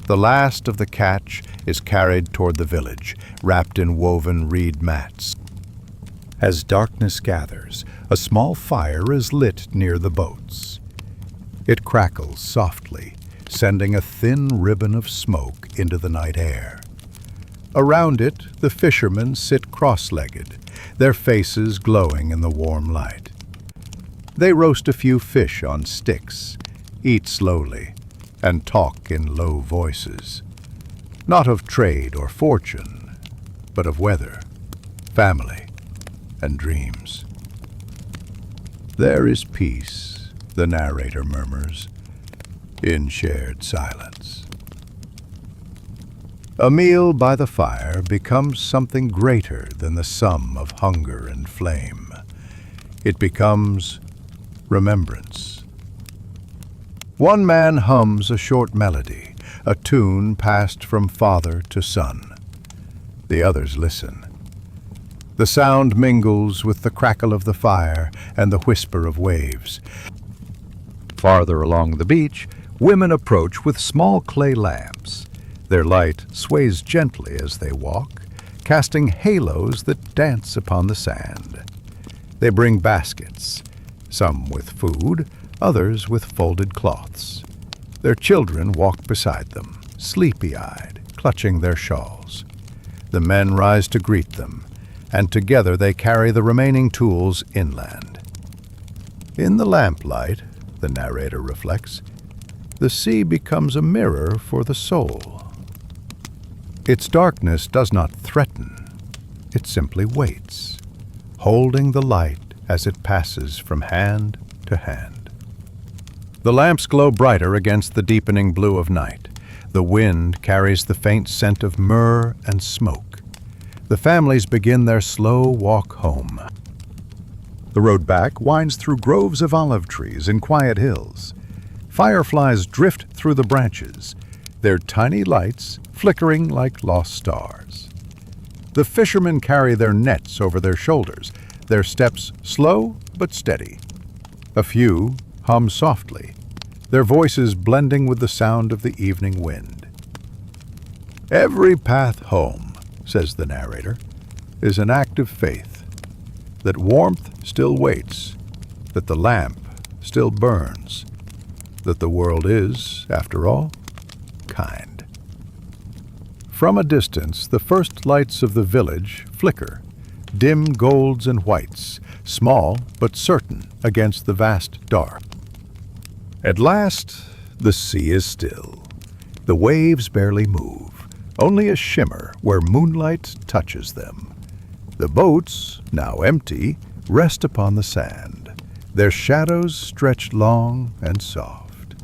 The last of the catch is carried toward the village, wrapped in woven reed mats. As darkness gathers, a small fire is lit near the boats. It crackles softly, sending a thin ribbon of smoke into the night air. Around it, the fishermen sit cross-legged, their faces glowing in the warm light. They roast a few fish on sticks, eat slowly, and talk in low voices, not of trade or fortune, but of weather, family, and dreams. "There is peace," the narrator murmurs, "in shared silence." A meal by the fire becomes something greater than the sum of hunger and flame. It becomes remembrance. One man hums a short melody, a tune passed from father to son. The others listen. The sound mingles with the crackle of the fire and the whisper of waves. Farther along the beach, women approach with small clay lamps. Their light sways gently as they walk, casting halos that dance upon the sand. They bring baskets, some with food, others with folded cloths. Their children walk beside them, sleepy-eyed, clutching their shawls. The men rise to greet them, and together they carry the remaining tools inland. In the lamplight, the narrator reflects, the sea becomes a mirror for the soul. Its darkness does not threaten, it simply waits, holding the light as it passes from hand to hand. The lamps glow brighter against the deepening blue of night. The wind carries the faint scent of myrrh and smoke. The families begin their slow walk home. The road back winds through groves of olive trees and quiet hills. Fireflies drift through the branches, their tiny lights flickering like lost stars. The fishermen carry their nets over their shoulders, their steps slow but steady. A few hum softly, their voices blending with the sound of the evening wind. "Every path home," says the narrator, "is an act of faith, that warmth still waits, that the lamp still burns, that the world is, after all, kind." From a distance, the first lights of the village flicker, dim golds and whites, small but certain against the vast dark. At last, the sea is still. The waves barely move, only a shimmer where moonlight touches them. The boats, now empty, rest upon the sand, their shadows stretched long and soft.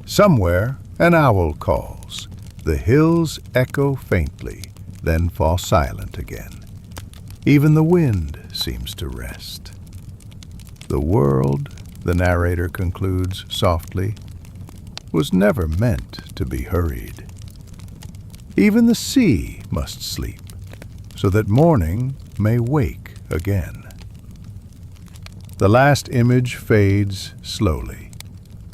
Somewhere, An owl calls. The hills echo faintly, then fall silent again. Even the wind seems to rest. The world, the narrator concludes softly, was never meant to be hurried. Even the sea must sleep, so that morning may wake again. The last image fades slowly.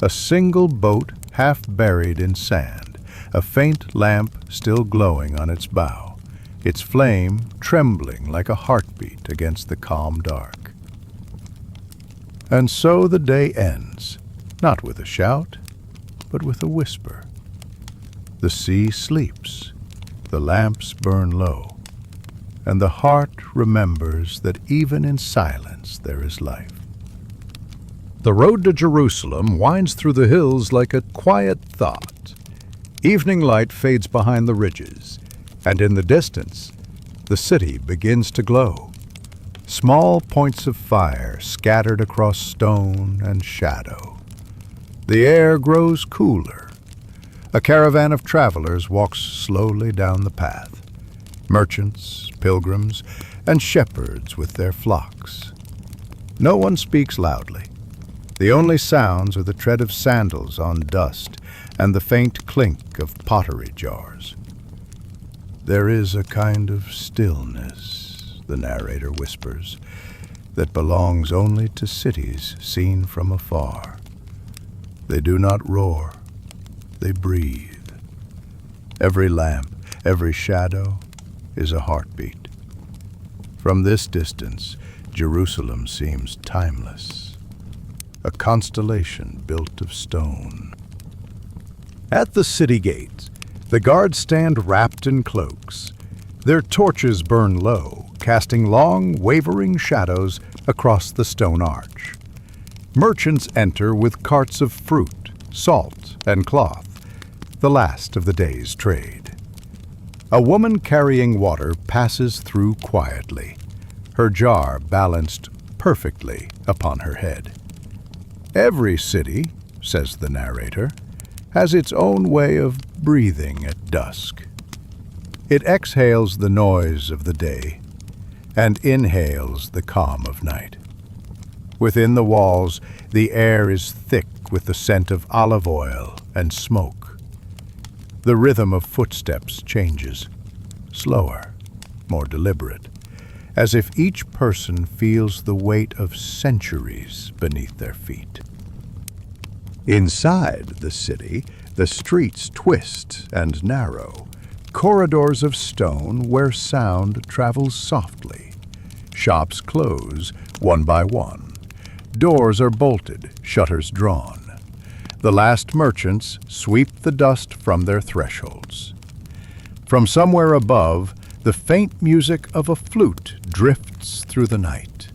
A single boat half buried in sand, a faint lamp still glowing on its bow, its flame trembling like a heartbeat against the calm dark. And so the day ends, not with a shout, but with a whisper. The sea sleeps, the lamps burn low, and the heart remembers that even in silence there is life. The road to Jerusalem winds through the hills like a quiet thought. Evening light fades behind the ridges, and in the distance, the city begins to glow. Small points of fire scattered across stone and shadow. The air grows cooler. A caravan of travelers walks slowly down the path. Merchants, pilgrims, and shepherds with their flocks. No one speaks loudly. The only sounds are the tread of sandals on dust and the faint clink of pottery jars. There is a kind of stillness, the narrator whispers, that belongs only to cities seen from afar. They do not roar, they breathe. Every lamp, every shadow is a heartbeat. From this distance, Jerusalem seems timeless. A constellation built of stone. At the city gate, the guards stand wrapped in cloaks. Their torches burn low, casting long, wavering shadows across the stone arch. Merchants enter with carts of fruit, salt, and cloth, the last of the day's trade. A woman carrying water passes through quietly, her jar balanced perfectly upon her head. Every city, says the narrator, has its own way of breathing at dusk. It exhales the noise of the day and inhales the calm of night. Within the walls, the air is thick with the scent of olive oil and smoke. The rhythm of footsteps changes, slower, more deliberate, as if each person feels the weight of centuries beneath their feet. Inside the city, the streets twist and narrow, corridors of stone where sound travels softly. Shops close one by one. Doors are bolted, shutters drawn. The last merchants sweep the dust from their thresholds. From somewhere above, the faint music of a flute drifts through the night.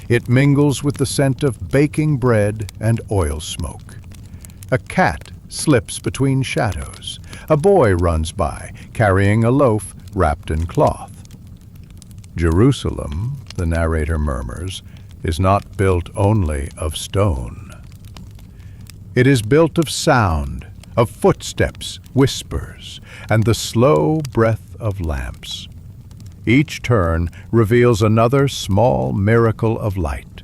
It mingles with the scent of baking bread and oil smoke. A cat slips between shadows. A boy runs by, carrying a loaf wrapped in cloth. Jerusalem, the narrator murmurs, is not built only of stone. It is built of sound, of footsteps, whispers, and the slow breath of lamps. Each turn reveals another small miracle of light.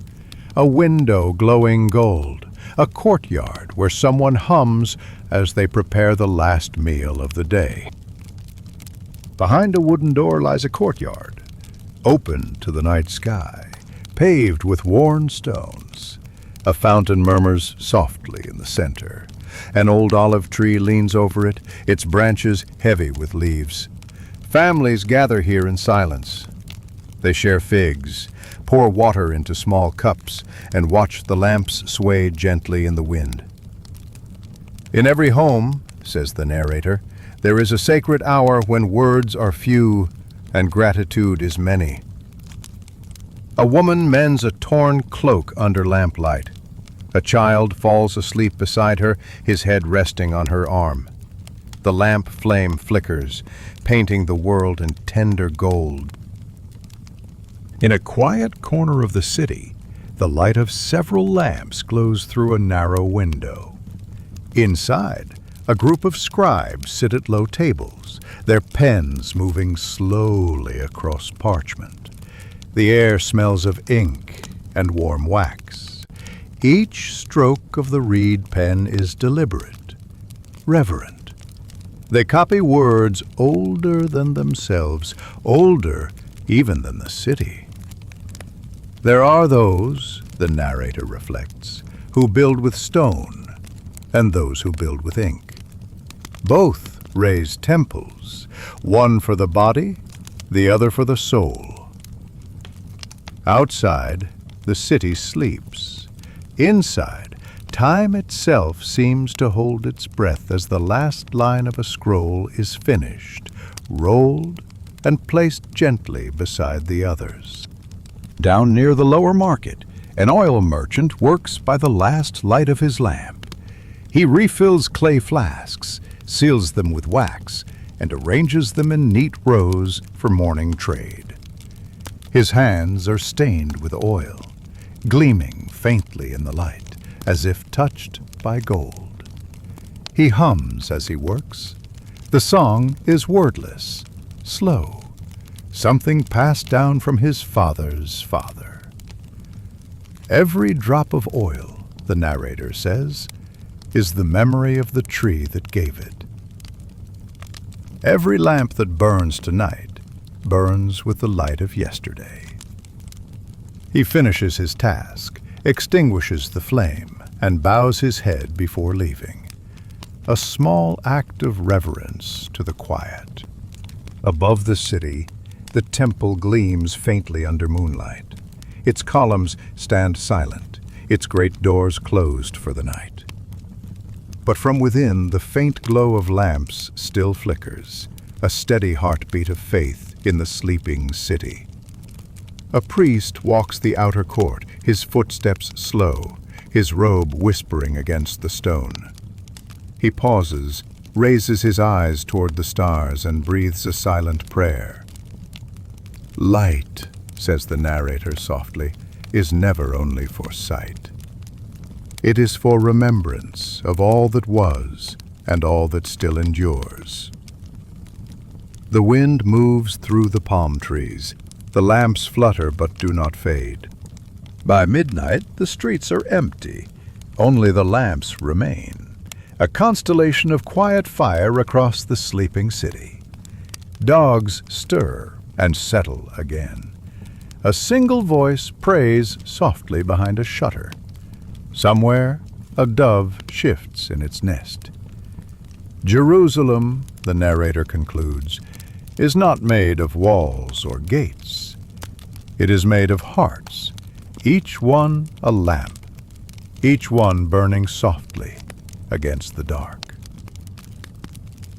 A window glowing gold, a courtyard where someone hums as they prepare the last meal of the day. Behind a wooden door lies a courtyard, open to the night sky, paved with worn stones. A fountain murmurs softly in the center. An old olive tree leans over it, its branches heavy with leaves. Families gather here in silence. They share figs, pour water into small cups, and watch the lamps sway gently in the wind. In every home, says the narrator, there is a sacred hour when words are few and gratitude is many. A woman mends a torn cloak under lamplight. A child falls asleep beside her, his head resting on her arm. The lamp flame flickers, painting the world in tender gold. In a quiet corner of the city, the light of several lamps glows through a narrow window. Inside, A group of scribes sit at low tables, their pens moving slowly across parchment. The air smells of ink and warm wax. Each stroke of the reed pen is deliberate, reverent. They copy words older than themselves, older even than the city. There are those, the narrator reflects, who build with stone, and those who build with ink. Both raise temples, one for the body, the other for the soul. Outside, the city sleeps. Inside, time itself seems to hold its breath as the last line of a scroll is finished, rolled, and placed gently beside the others. Down near the lower market, an oil merchant works by the last light of his lamp. He refills clay flasks, seals them with wax, and arranges them in neat rows for morning trade. His hands are stained with oil, gleaming faintly in the light, as if touched by gold. He hums as he works. The song is wordless, slow, something passed down from his father's father. Every drop of oil, the narrator says, is the memory of the tree that gave it. Every lamp that burns tonight burns with the light of yesterday. He finishes his task, extinguishes the flame, and bows his head before leaving. A small act of reverence to the quiet. Above the city, the temple gleams faintly under moonlight. Its columns stand silent, its great doors closed for the night. But from within, the faint glow of lamps still flickers, a steady heartbeat of faith in the sleeping city. A priest walks the outer court, his footsteps slow, his robe whispering against the stone. He pauses, raises his eyes toward the stars, and breathes a silent prayer. Light, says the narrator softly, is never only for sight. It is for remembrance of all that was and all that still endures. The wind moves through the palm trees. The lamps flutter but do not fade. By midnight, the streets are empty. Only the lamps remain, a constellation of quiet fire across the sleeping city. Dogs stir and settle again. A single voice prays softly behind a shutter. Somewhere, a dove shifts in its nest. Jerusalem, the narrator concludes, is not made of walls or gates. It is made of hearts, each one a lamp, each one burning softly against the dark.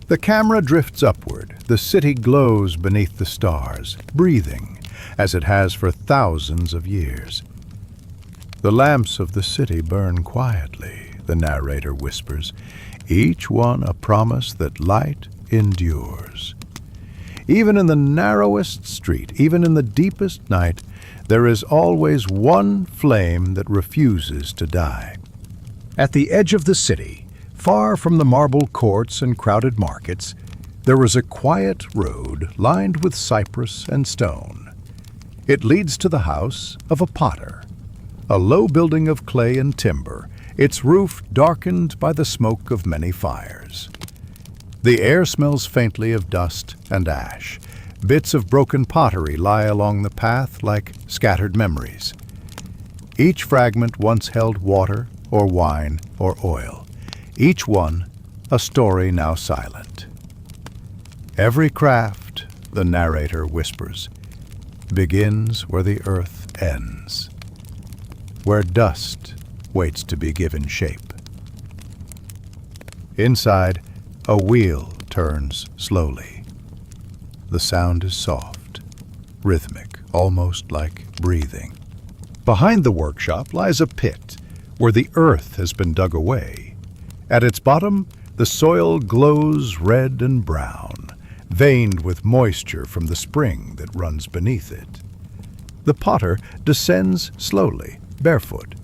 The camera drifts upward. The city glows beneath the stars, breathing, as it has for thousands of years. The lamps of the city burn quietly, the narrator whispers, each one a promise that light endures. Even in the narrowest street, even in the deepest night, there is always one flame that refuses to die. At the edge of the city, far from the marble courts and crowded markets, there is a quiet road lined with cypress and stone. It leads to the house of a potter, a low building of clay and timber, its roof darkened by the smoke of many fires. The air smells faintly of dust and ash. Bits of broken pottery lie along the path like scattered memories. Each fragment once held water or wine or oil. Each one a story now silent. Every craft, the narrator whispers, begins where the earth ends, where dust waits to be given shape. Inside, a wheel turns slowly. The sound is soft, rhythmic, almost like breathing. Behind the workshop lies a pit where the earth has been dug away. At its bottom, the soil glows red and brown, veined with moisture from the spring that runs beneath it. The potter descends slowly, barefoot,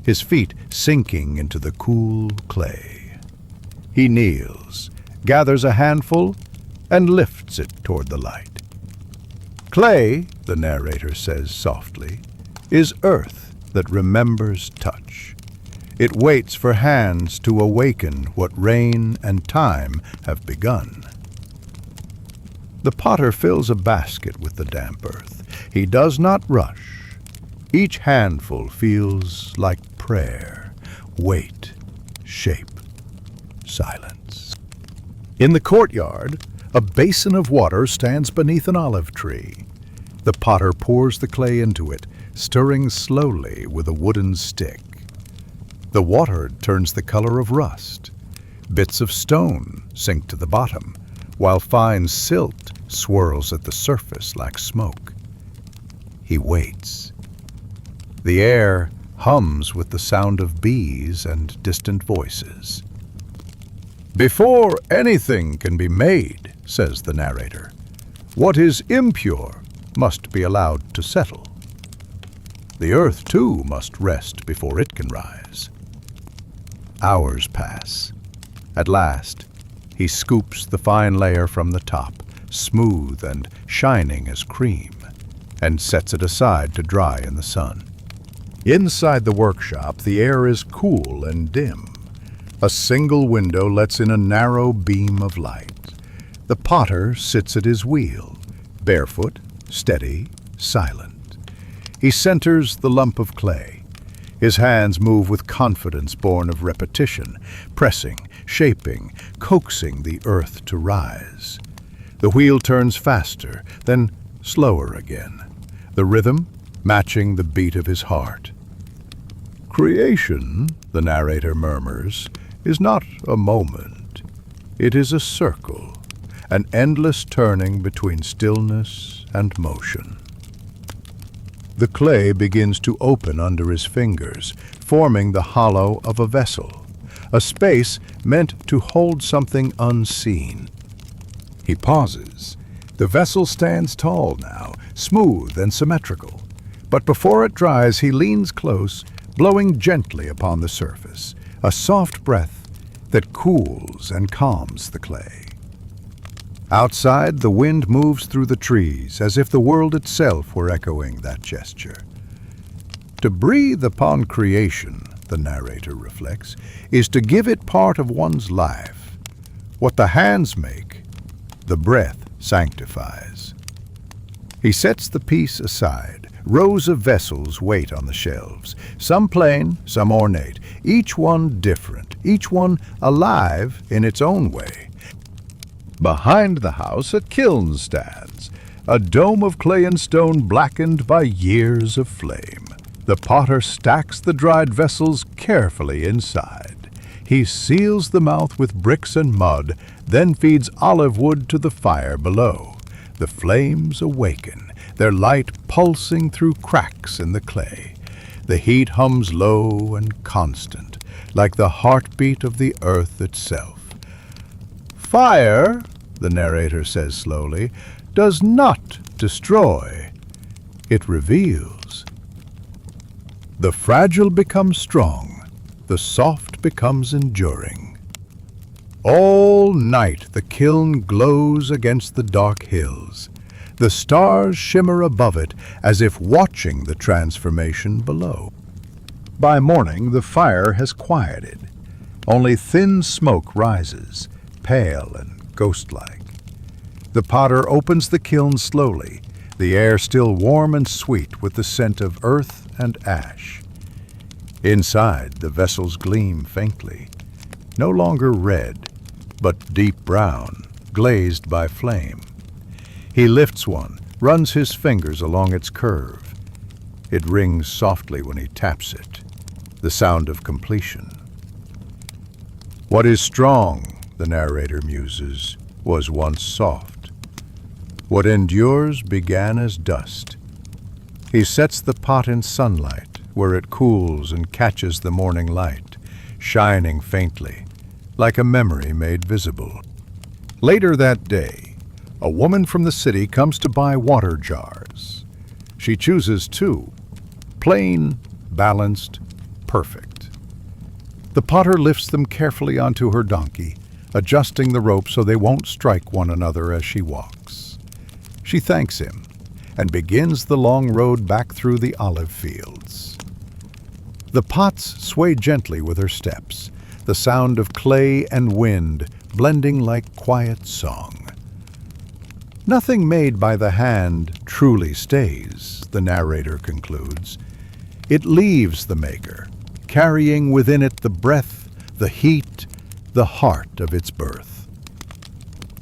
his feet sinking into the cool clay. He kneels, gathers a handful, and lifts it toward the light. Clay, the narrator says softly, is earth that remembers touch. It waits for hands to awaken what rain and time have begun. The potter fills a basket with the damp earth. He does not rush. Each handful feels like prayer. Wait, shape, silence. In the courtyard, a basin of water stands beneath an olive tree. The potter pours the clay into it, stirring slowly with a wooden stick. The water turns the color of rust. Bits of stone sink to the bottom, while fine silt swirls at the surface like smoke. He waits. The air hums with the sound of bees and distant voices. "Before anything can be made," says the narrator, "what is impure must be allowed to settle. The earth, too, must rest before it can rise." Hours pass. At last, he scoops the fine layer from the top, smooth and shining as cream, and sets it aside to dry in the sun. Inside the workshop, the air is cool and dim. A single window lets in a narrow beam of light. The potter sits at his wheel, barefoot, steady, silent. He centers the lump of clay. His hands move with confidence born of repetition, pressing, shaping, coaxing the earth to rise. The wheel turns faster, then slower again, the rhythm matching the beat of his heart. "Creation," the narrator murmurs, "is not a moment. It is a circle, an endless turning between stillness and motion." The clay begins to open under his fingers, forming the hollow of a vessel, a space meant to hold something unseen. He pauses. The vessel stands tall now, smooth and symmetrical. But before it dries, he leans close, blowing gently upon the surface, a soft breath that cools and calms the clay. Outside, the wind moves through the trees as if the world itself were echoing that gesture. To breathe upon creation, the narrator reflects, is to give it part of one's life. What the hands make, the breath sanctifies. He sets the piece aside. Rows of vessels wait on the shelves, some plain, some ornate, each one different, each one alive in its own way. Behind the house, a kiln stands, a dome of clay and stone blackened by years of flame. The potter stacks the dried vessels carefully inside. He seals the mouth with bricks and mud, then feeds olive wood to the fire below. The flames awaken, their light pulsing through cracks in the clay. The heat hums low and constant, like the heartbeat of the earth itself. "Fire," the narrator says slowly, "does not destroy. It reveals. The fragile becomes strong, the soft becomes enduring." All night the kiln glows against the dark hills. The stars shimmer above it as if watching the transformation below. By morning the fire has quieted. Only thin smoke rises, pale and ghostlike. The potter opens the kiln slowly, the air still warm and sweet with the scent of earth and ash. Inside, the vessels gleam faintly, no longer red, but deep brown, glazed by flame. He lifts one, runs his fingers along its curve. It rings softly when he taps it, the sound of completion. "What is strong," the narrator muses, "was once soft. What endures began as dust." He sets the pot in sunlight, where it cools and catches the morning light, shining faintly, like a memory made visible. Later that day, a woman from the city comes to buy water jars. She chooses two, plain, balanced, perfect. The potter lifts them carefully onto her donkey, adjusting the rope so they won't strike one another as she walks. She thanks him and begins the long road back through the olive fields. The pots sway gently with her steps, the sound of clay and wind blending like quiet song. Nothing made by the hand truly stays, the narrator concludes. It leaves the maker, carrying within it the breath, the heat, the heart of its birth.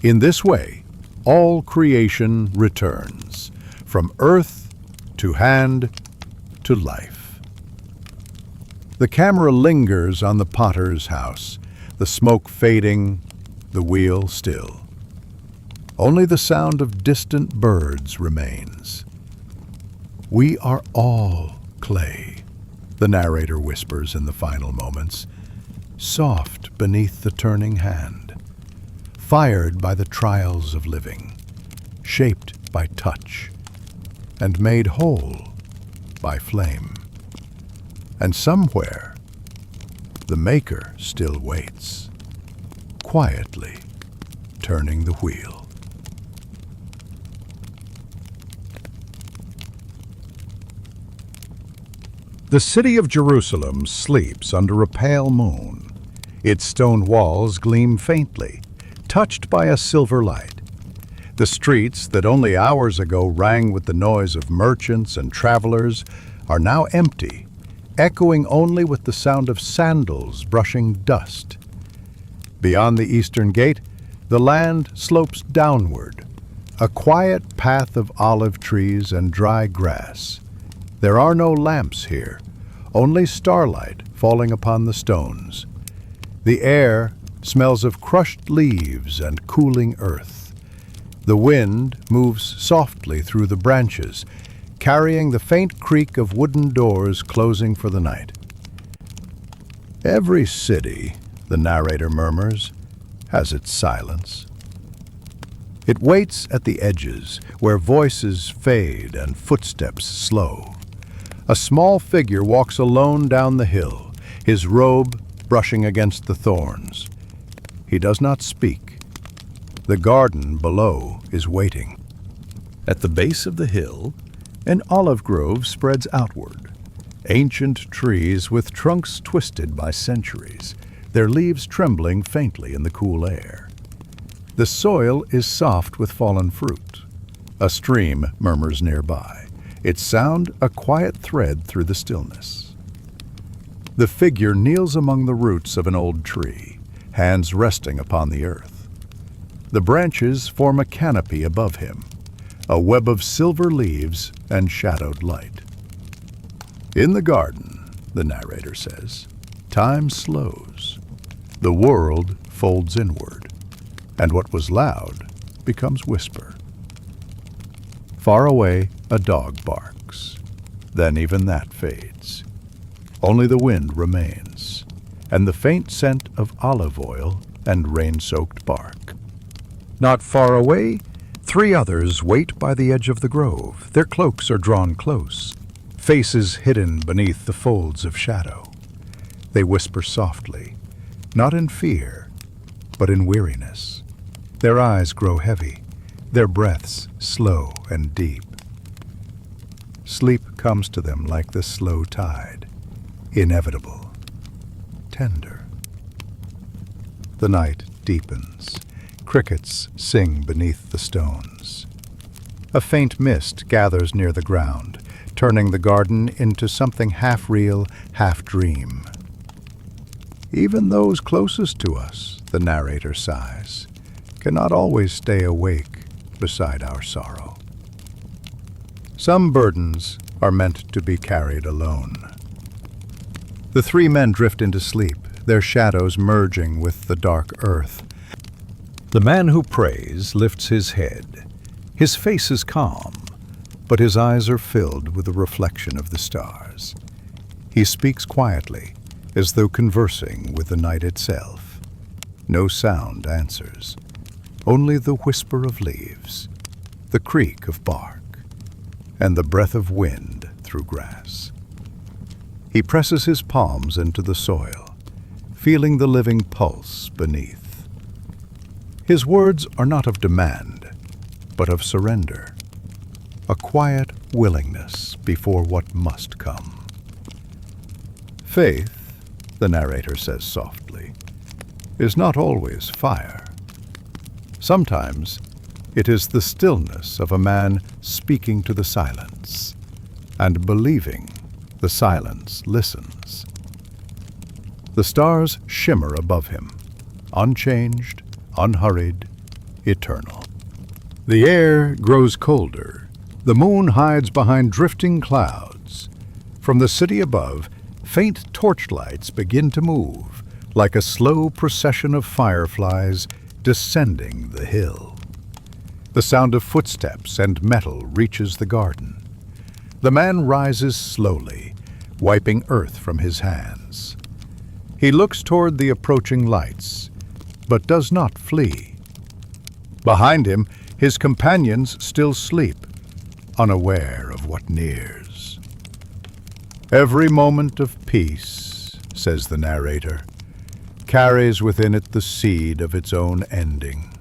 In this way, all creation returns, from earth to hand to life. The camera lingers on the potter's house, the smoke fading, the wheel still. Only the sound of distant birds remains. We are all clay, the narrator whispers in the final moments, soft beneath the turning hand, fired by the trials of living, shaped by touch, and made whole by flame. And somewhere, the maker still waits, quietly turning the wheel. The city of Jerusalem sleeps under a pale moon. Its stone walls gleam faintly, touched by a silver light. The streets that only hours ago rang with the noise of merchants and travelers are now empty, echoing only with the sound of sandals brushing dust. Beyond the eastern gate, the land slopes downward, a quiet path of olive trees and dry grass. There are no lamps here, only starlight falling upon the stones. The air smells of crushed leaves and cooling earth. The wind moves softly through the branches, carrying the faint creak of wooden doors closing for the night. Every city, the narrator murmurs, has its silence. It waits at the edges, where voices fade and footsteps slow. A small figure walks alone down the hill, his robe brushing against the thorns. He does not speak. The garden below is waiting. At the base of the hill, an olive grove spreads outward. Ancient trees with trunks twisted by centuries, their leaves trembling faintly in the cool air. The soil is soft with fallen fruit. A stream murmurs nearby, its sound a quiet thread through the stillness. The figure kneels among the roots of an old tree, hands resting upon the earth. The branches form a canopy above him, a web of silver leaves and shadowed light. In the garden, the narrator says, time slows. The world folds inward, and what was loud becomes whisper. Far away, a dog barks. Then even that fades. Only the wind remains, and the faint scent of olive oil and rain-soaked bark. Not far away, 3 others wait by the edge of the grove. Their cloaks are drawn close, faces hidden beneath the folds of shadow. They whisper softly, not in fear, but in weariness. Their eyes grow heavy, their breaths slow and deep. Sleep comes to them like the slow tide, inevitable, tender. The night deepens. Crickets sing beneath the stones. A faint mist gathers near the ground, turning the garden into something half-real, half-dream. Even those closest to us, the narrator sighs, cannot always stay awake beside our sorrow. Some burdens are meant to be carried alone. The 3 men drift into sleep, their shadows merging with the dark earth. The man who prays lifts his head. His face is calm, but his eyes are filled with the reflection of the stars. He speaks quietly, as though conversing with the night itself. No sound answers, only the whisper of leaves, the creak of bark, and the breath of wind through grass. He presses his palms into the soil, feeling the living pulse beneath. His words are not of demand, but of surrender, a quiet willingness before what must come. Faith, the narrator says softly, is not always fire. Sometimes it is the stillness of a man speaking to the silence and believing the silence listens. The stars shimmer above him, unchanged, unhurried, eternal. The air grows colder. The moon hides behind drifting clouds. From the city above, faint torchlights begin to move, like a slow procession of fireflies descending the hill. The sound of footsteps and metal reaches the garden. The man rises slowly, wiping earth from his hands. He looks toward the approaching lights, but does not flee. Behind him, his companions still sleep, unaware of what nears. Every moment of peace, says the narrator, carries within it the seed of its own ending.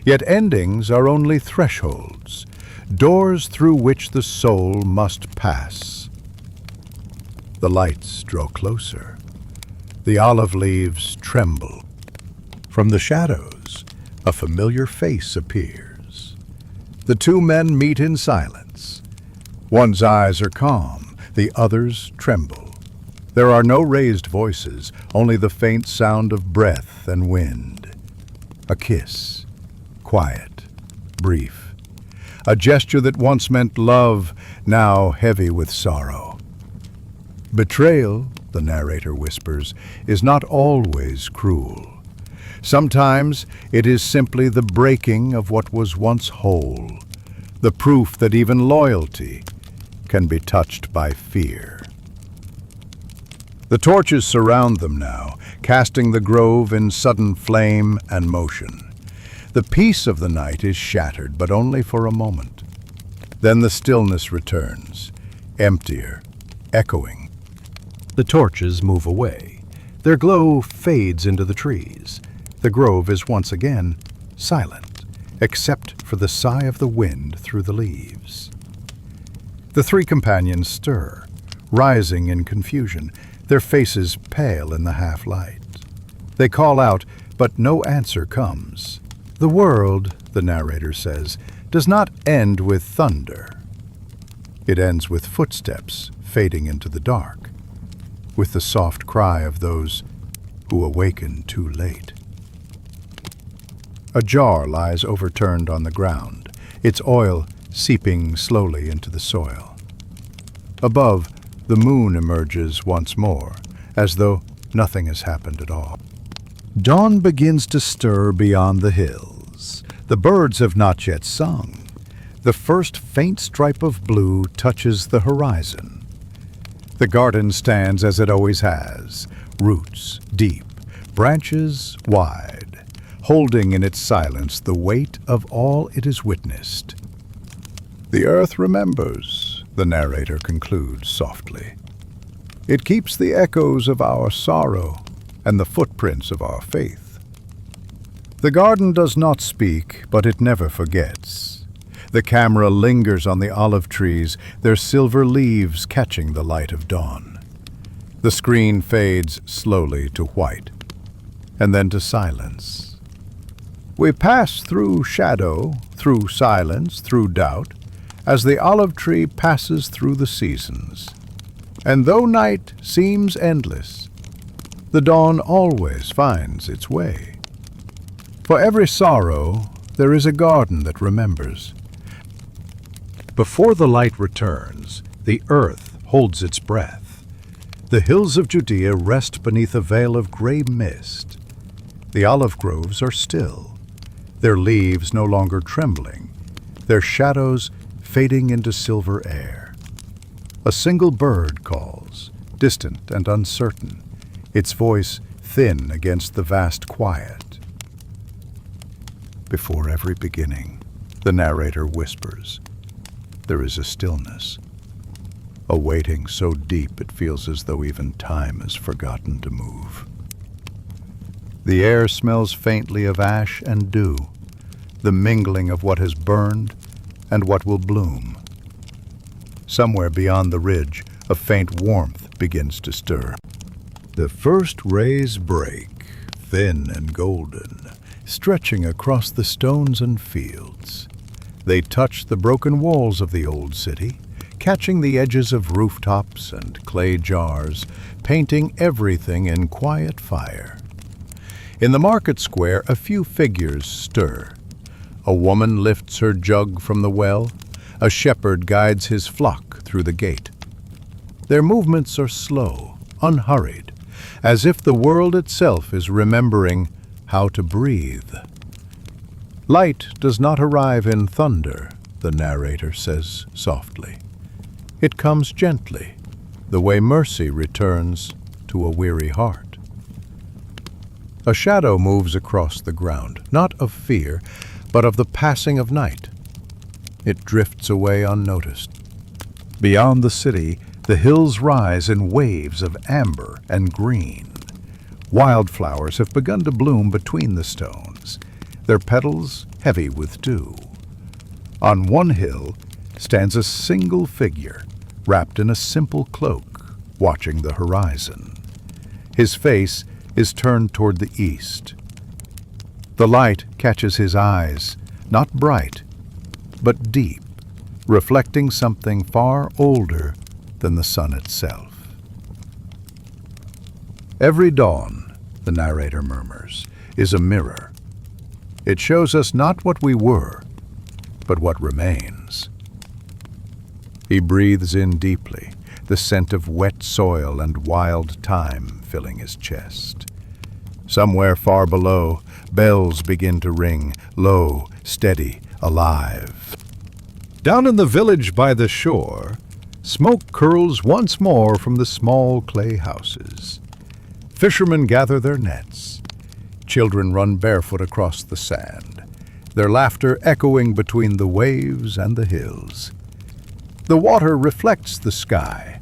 Yet endings are only thresholds, doors through which the soul must pass. The lights draw closer. The olive leaves tremble. From the shadows, a familiar face appears. The two men meet in silence. One's eyes are calm, the other's tremble. There are no raised voices, only the faint sound of breath and wind. A kiss, quiet, brief. A gesture that once meant love, now heavy with sorrow. Betrayal, the narrator whispers, is not always cruel. Sometimes it is simply the breaking of what was once whole, the proof that even loyalty can be touched by fear. The torches surround them now, casting the grove in sudden flame and motion. The peace of the night is shattered, but only for a moment. Then the stillness returns, emptier, echoing. The torches move away. Their glow fades into the trees. The grove is once again silent, except for the sigh of the wind through the leaves. The three companions stir, rising in confusion, their faces pale in the half-light. They call out, but no answer comes. The world, the narrator says, does not end with thunder. It ends with footsteps fading into the dark, with the soft cry of those who awaken too late. A jar lies overturned on the ground, its oil seeping slowly into the soil. Above, the moon emerges once more, as though nothing has happened at all. Dawn begins to stir beyond the hills. The birds have not yet sung. The first faint stripe of blue touches the horizon. The garden stands as it always has, roots deep, branches wide, holding in its silence the weight of all it has witnessed. The earth remembers, the narrator concludes softly. It keeps the echoes of our sorrow and the footprints of our faith. The garden does not speak, but it never forgets. The camera lingers on the olive trees, their silver leaves catching the light of dawn. The screen fades slowly to white, and then to silence. We pass through shadow, through silence, through doubt, as the olive tree passes through the seasons. And though night seems endless, the dawn always finds its way. For every sorrow, there is a garden that remembers. Before the light returns, the earth holds its breath. The hills of Judea rest beneath a veil of gray mist. The olive groves are still, their leaves no longer trembling, their shadows fading into silver air. A single bird calls, distant and uncertain, its voice thin against the vast quiet. Before every beginning, the narrator whispers, there is a stillness, a waiting so deep it feels as though even time has forgotten to move. The air smells faintly of ash and dew, the mingling of what has burned and what will bloom. Somewhere beyond the ridge, a faint warmth begins to stir. The first rays break, thin and golden, stretching across the stones and fields. They touch the broken walls of the old city, catching the edges of rooftops and clay jars, painting everything in quiet fire. In the market square, a few figures stir. A woman lifts her jug from the well. A shepherd guides his flock through the gate. Their movements are slow, unhurried, as if the world itself is remembering how to breathe. Light does not arrive in thunder, the narrator says softly. It comes gently, the way mercy returns to a weary heart. A shadow moves across the ground, not of fear, but of the passing of night. It drifts away unnoticed. Beyond the city, the hills rise in waves of amber and green. Wildflowers have begun to bloom between the stones, their petals heavy with dew. On one hill stands a single figure, wrapped in a simple cloak, watching the horizon. His face is turned toward the east. The light catches his eyes, not bright, but deep, reflecting something far older than the sun itself. Every dawn, the narrator murmurs, is a mirror. It shows us not what we were, but what remains. He breathes in deeply, the scent of wet soil and wild thyme filling his chest. Somewhere far below, bells begin to ring, low, steady, alive. Down in the village by the shore, smoke curls once more from the small clay houses. Fishermen gather their nets. Children run barefoot across the sand, their laughter echoing between the waves and the hills. The water reflects the sky,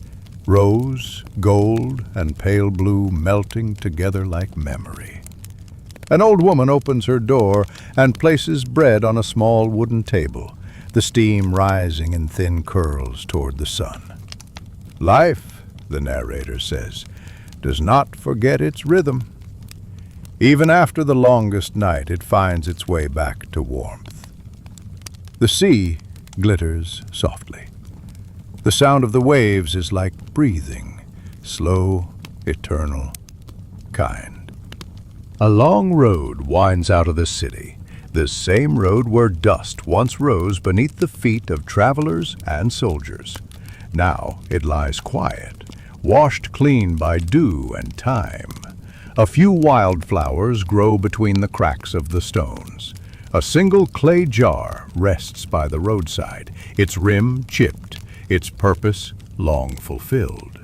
rose, gold, and pale blue melting together like memory. An old woman opens her door and places bread on a small wooden table, the steam rising in thin curls toward the sun. Life, the narrator says, does not forget its rhythm. Even after the longest night, it finds its way back to warmth. The sea glitters softly. The sound of the waves is like breathing, slow, eternal, kind. A long road winds out of the city, this same road where dust once rose beneath the feet of travelers and soldiers. Now it lies quiet, washed clean by dew and time. A few wildflowers grow between the cracks of the stones. A single clay jar rests by the roadside, its rim chipped, its purpose long fulfilled.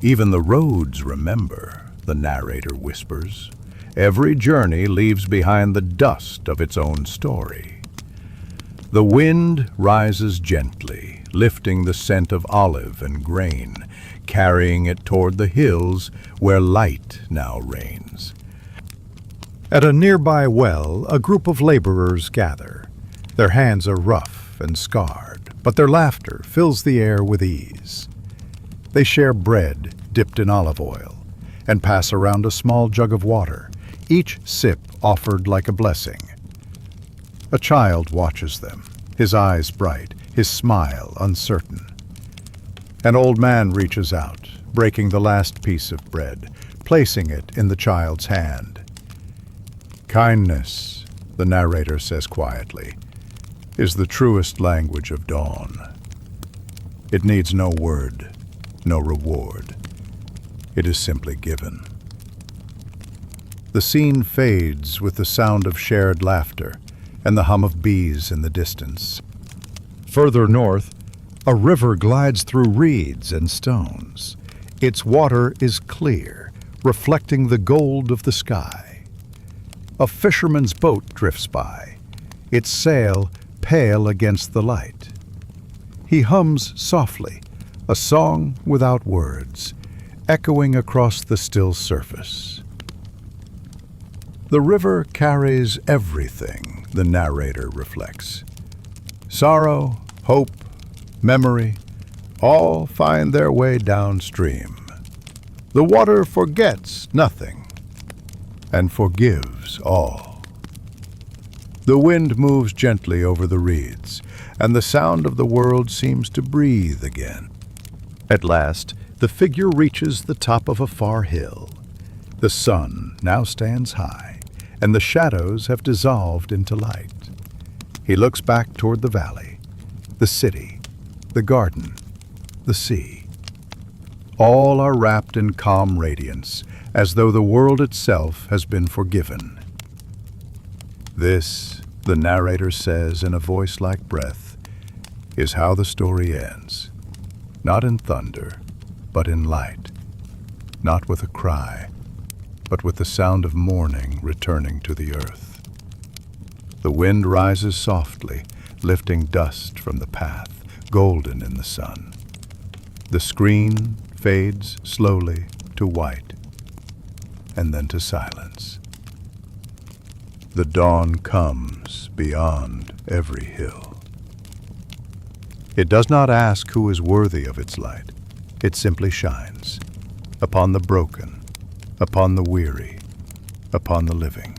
Even the roads remember, the narrator whispers. Every journey leaves behind the dust of its own story. The wind rises gently, lifting the scent of olive and grain, carrying it toward the hills where light now reigns. At a nearby well, a group of laborers gather. Their hands are rough and scarred, but their laughter fills the air with ease. They share bread dipped in olive oil and pass around a small jug of water, each sip offered like a blessing. A child watches them, his eyes bright, his smile uncertain. An old man reaches out, breaking the last piece of bread, placing it in the child's hand. Kindness, the narrator says quietly, is the truest language of dawn. It needs no word, no reward. It is simply given. The scene fades with the sound of shared laughter and the hum of bees in the distance. Further north, a river glides through reeds and stones. Its water is clear, reflecting the gold of the sky. A fisherman's boat drifts by, its sail pale against the light. He hums softly, a song without words, echoing across the still surface. The river carries everything, the narrator reflects. Sorrow, hope, memory, all find their way downstream. The water forgets nothing and forgives all. The wind moves gently over the reeds, and the sound of the world seems to breathe again. At last, the figure reaches the top of a far hill. The sun now stands high, and the shadows have dissolved into light. He looks back toward the valley, the city, the garden, the sea. All are wrapped in calm radiance, as though the world itself has been forgiven. This, the narrator says in a voice like breath, is how the story ends. Not in thunder, but in light. Not with a cry, but with the sound of morning returning to the earth. The wind rises softly, lifting dust from the path, golden in the sun. The screen fades slowly to white, and then to silence. The dawn comes beyond every hill. It does not ask who is worthy of its light. It simply shines upon the broken, upon the weary, upon the living.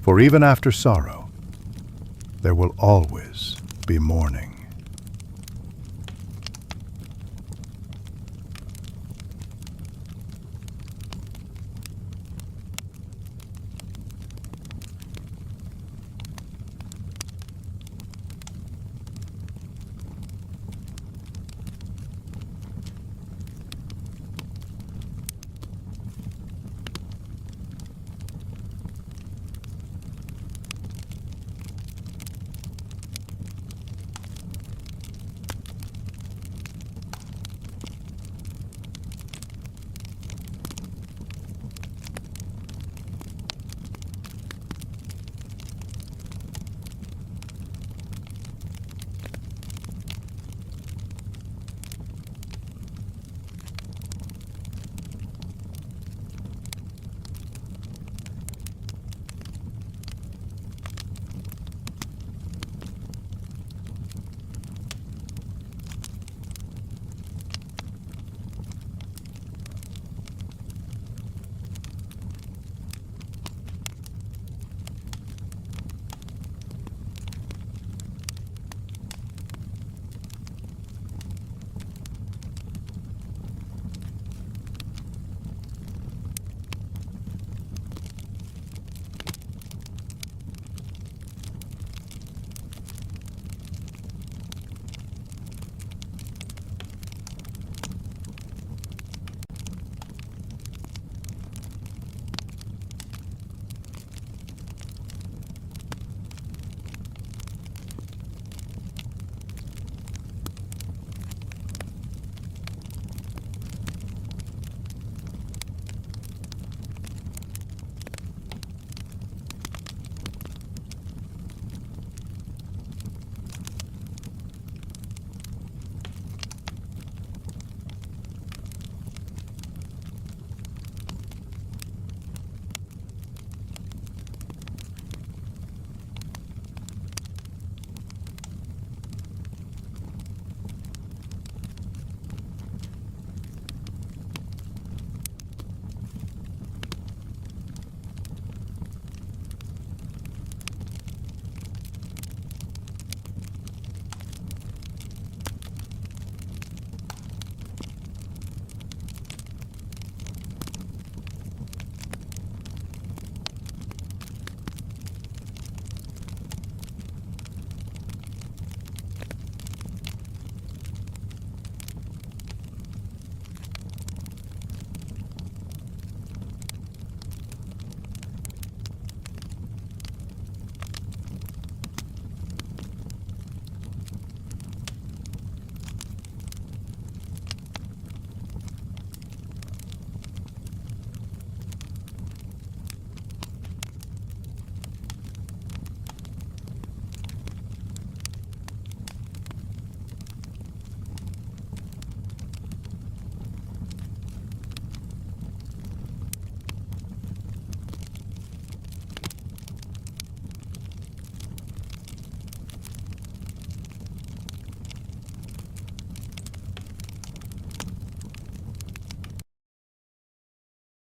For even after sorrow, there will always be morning.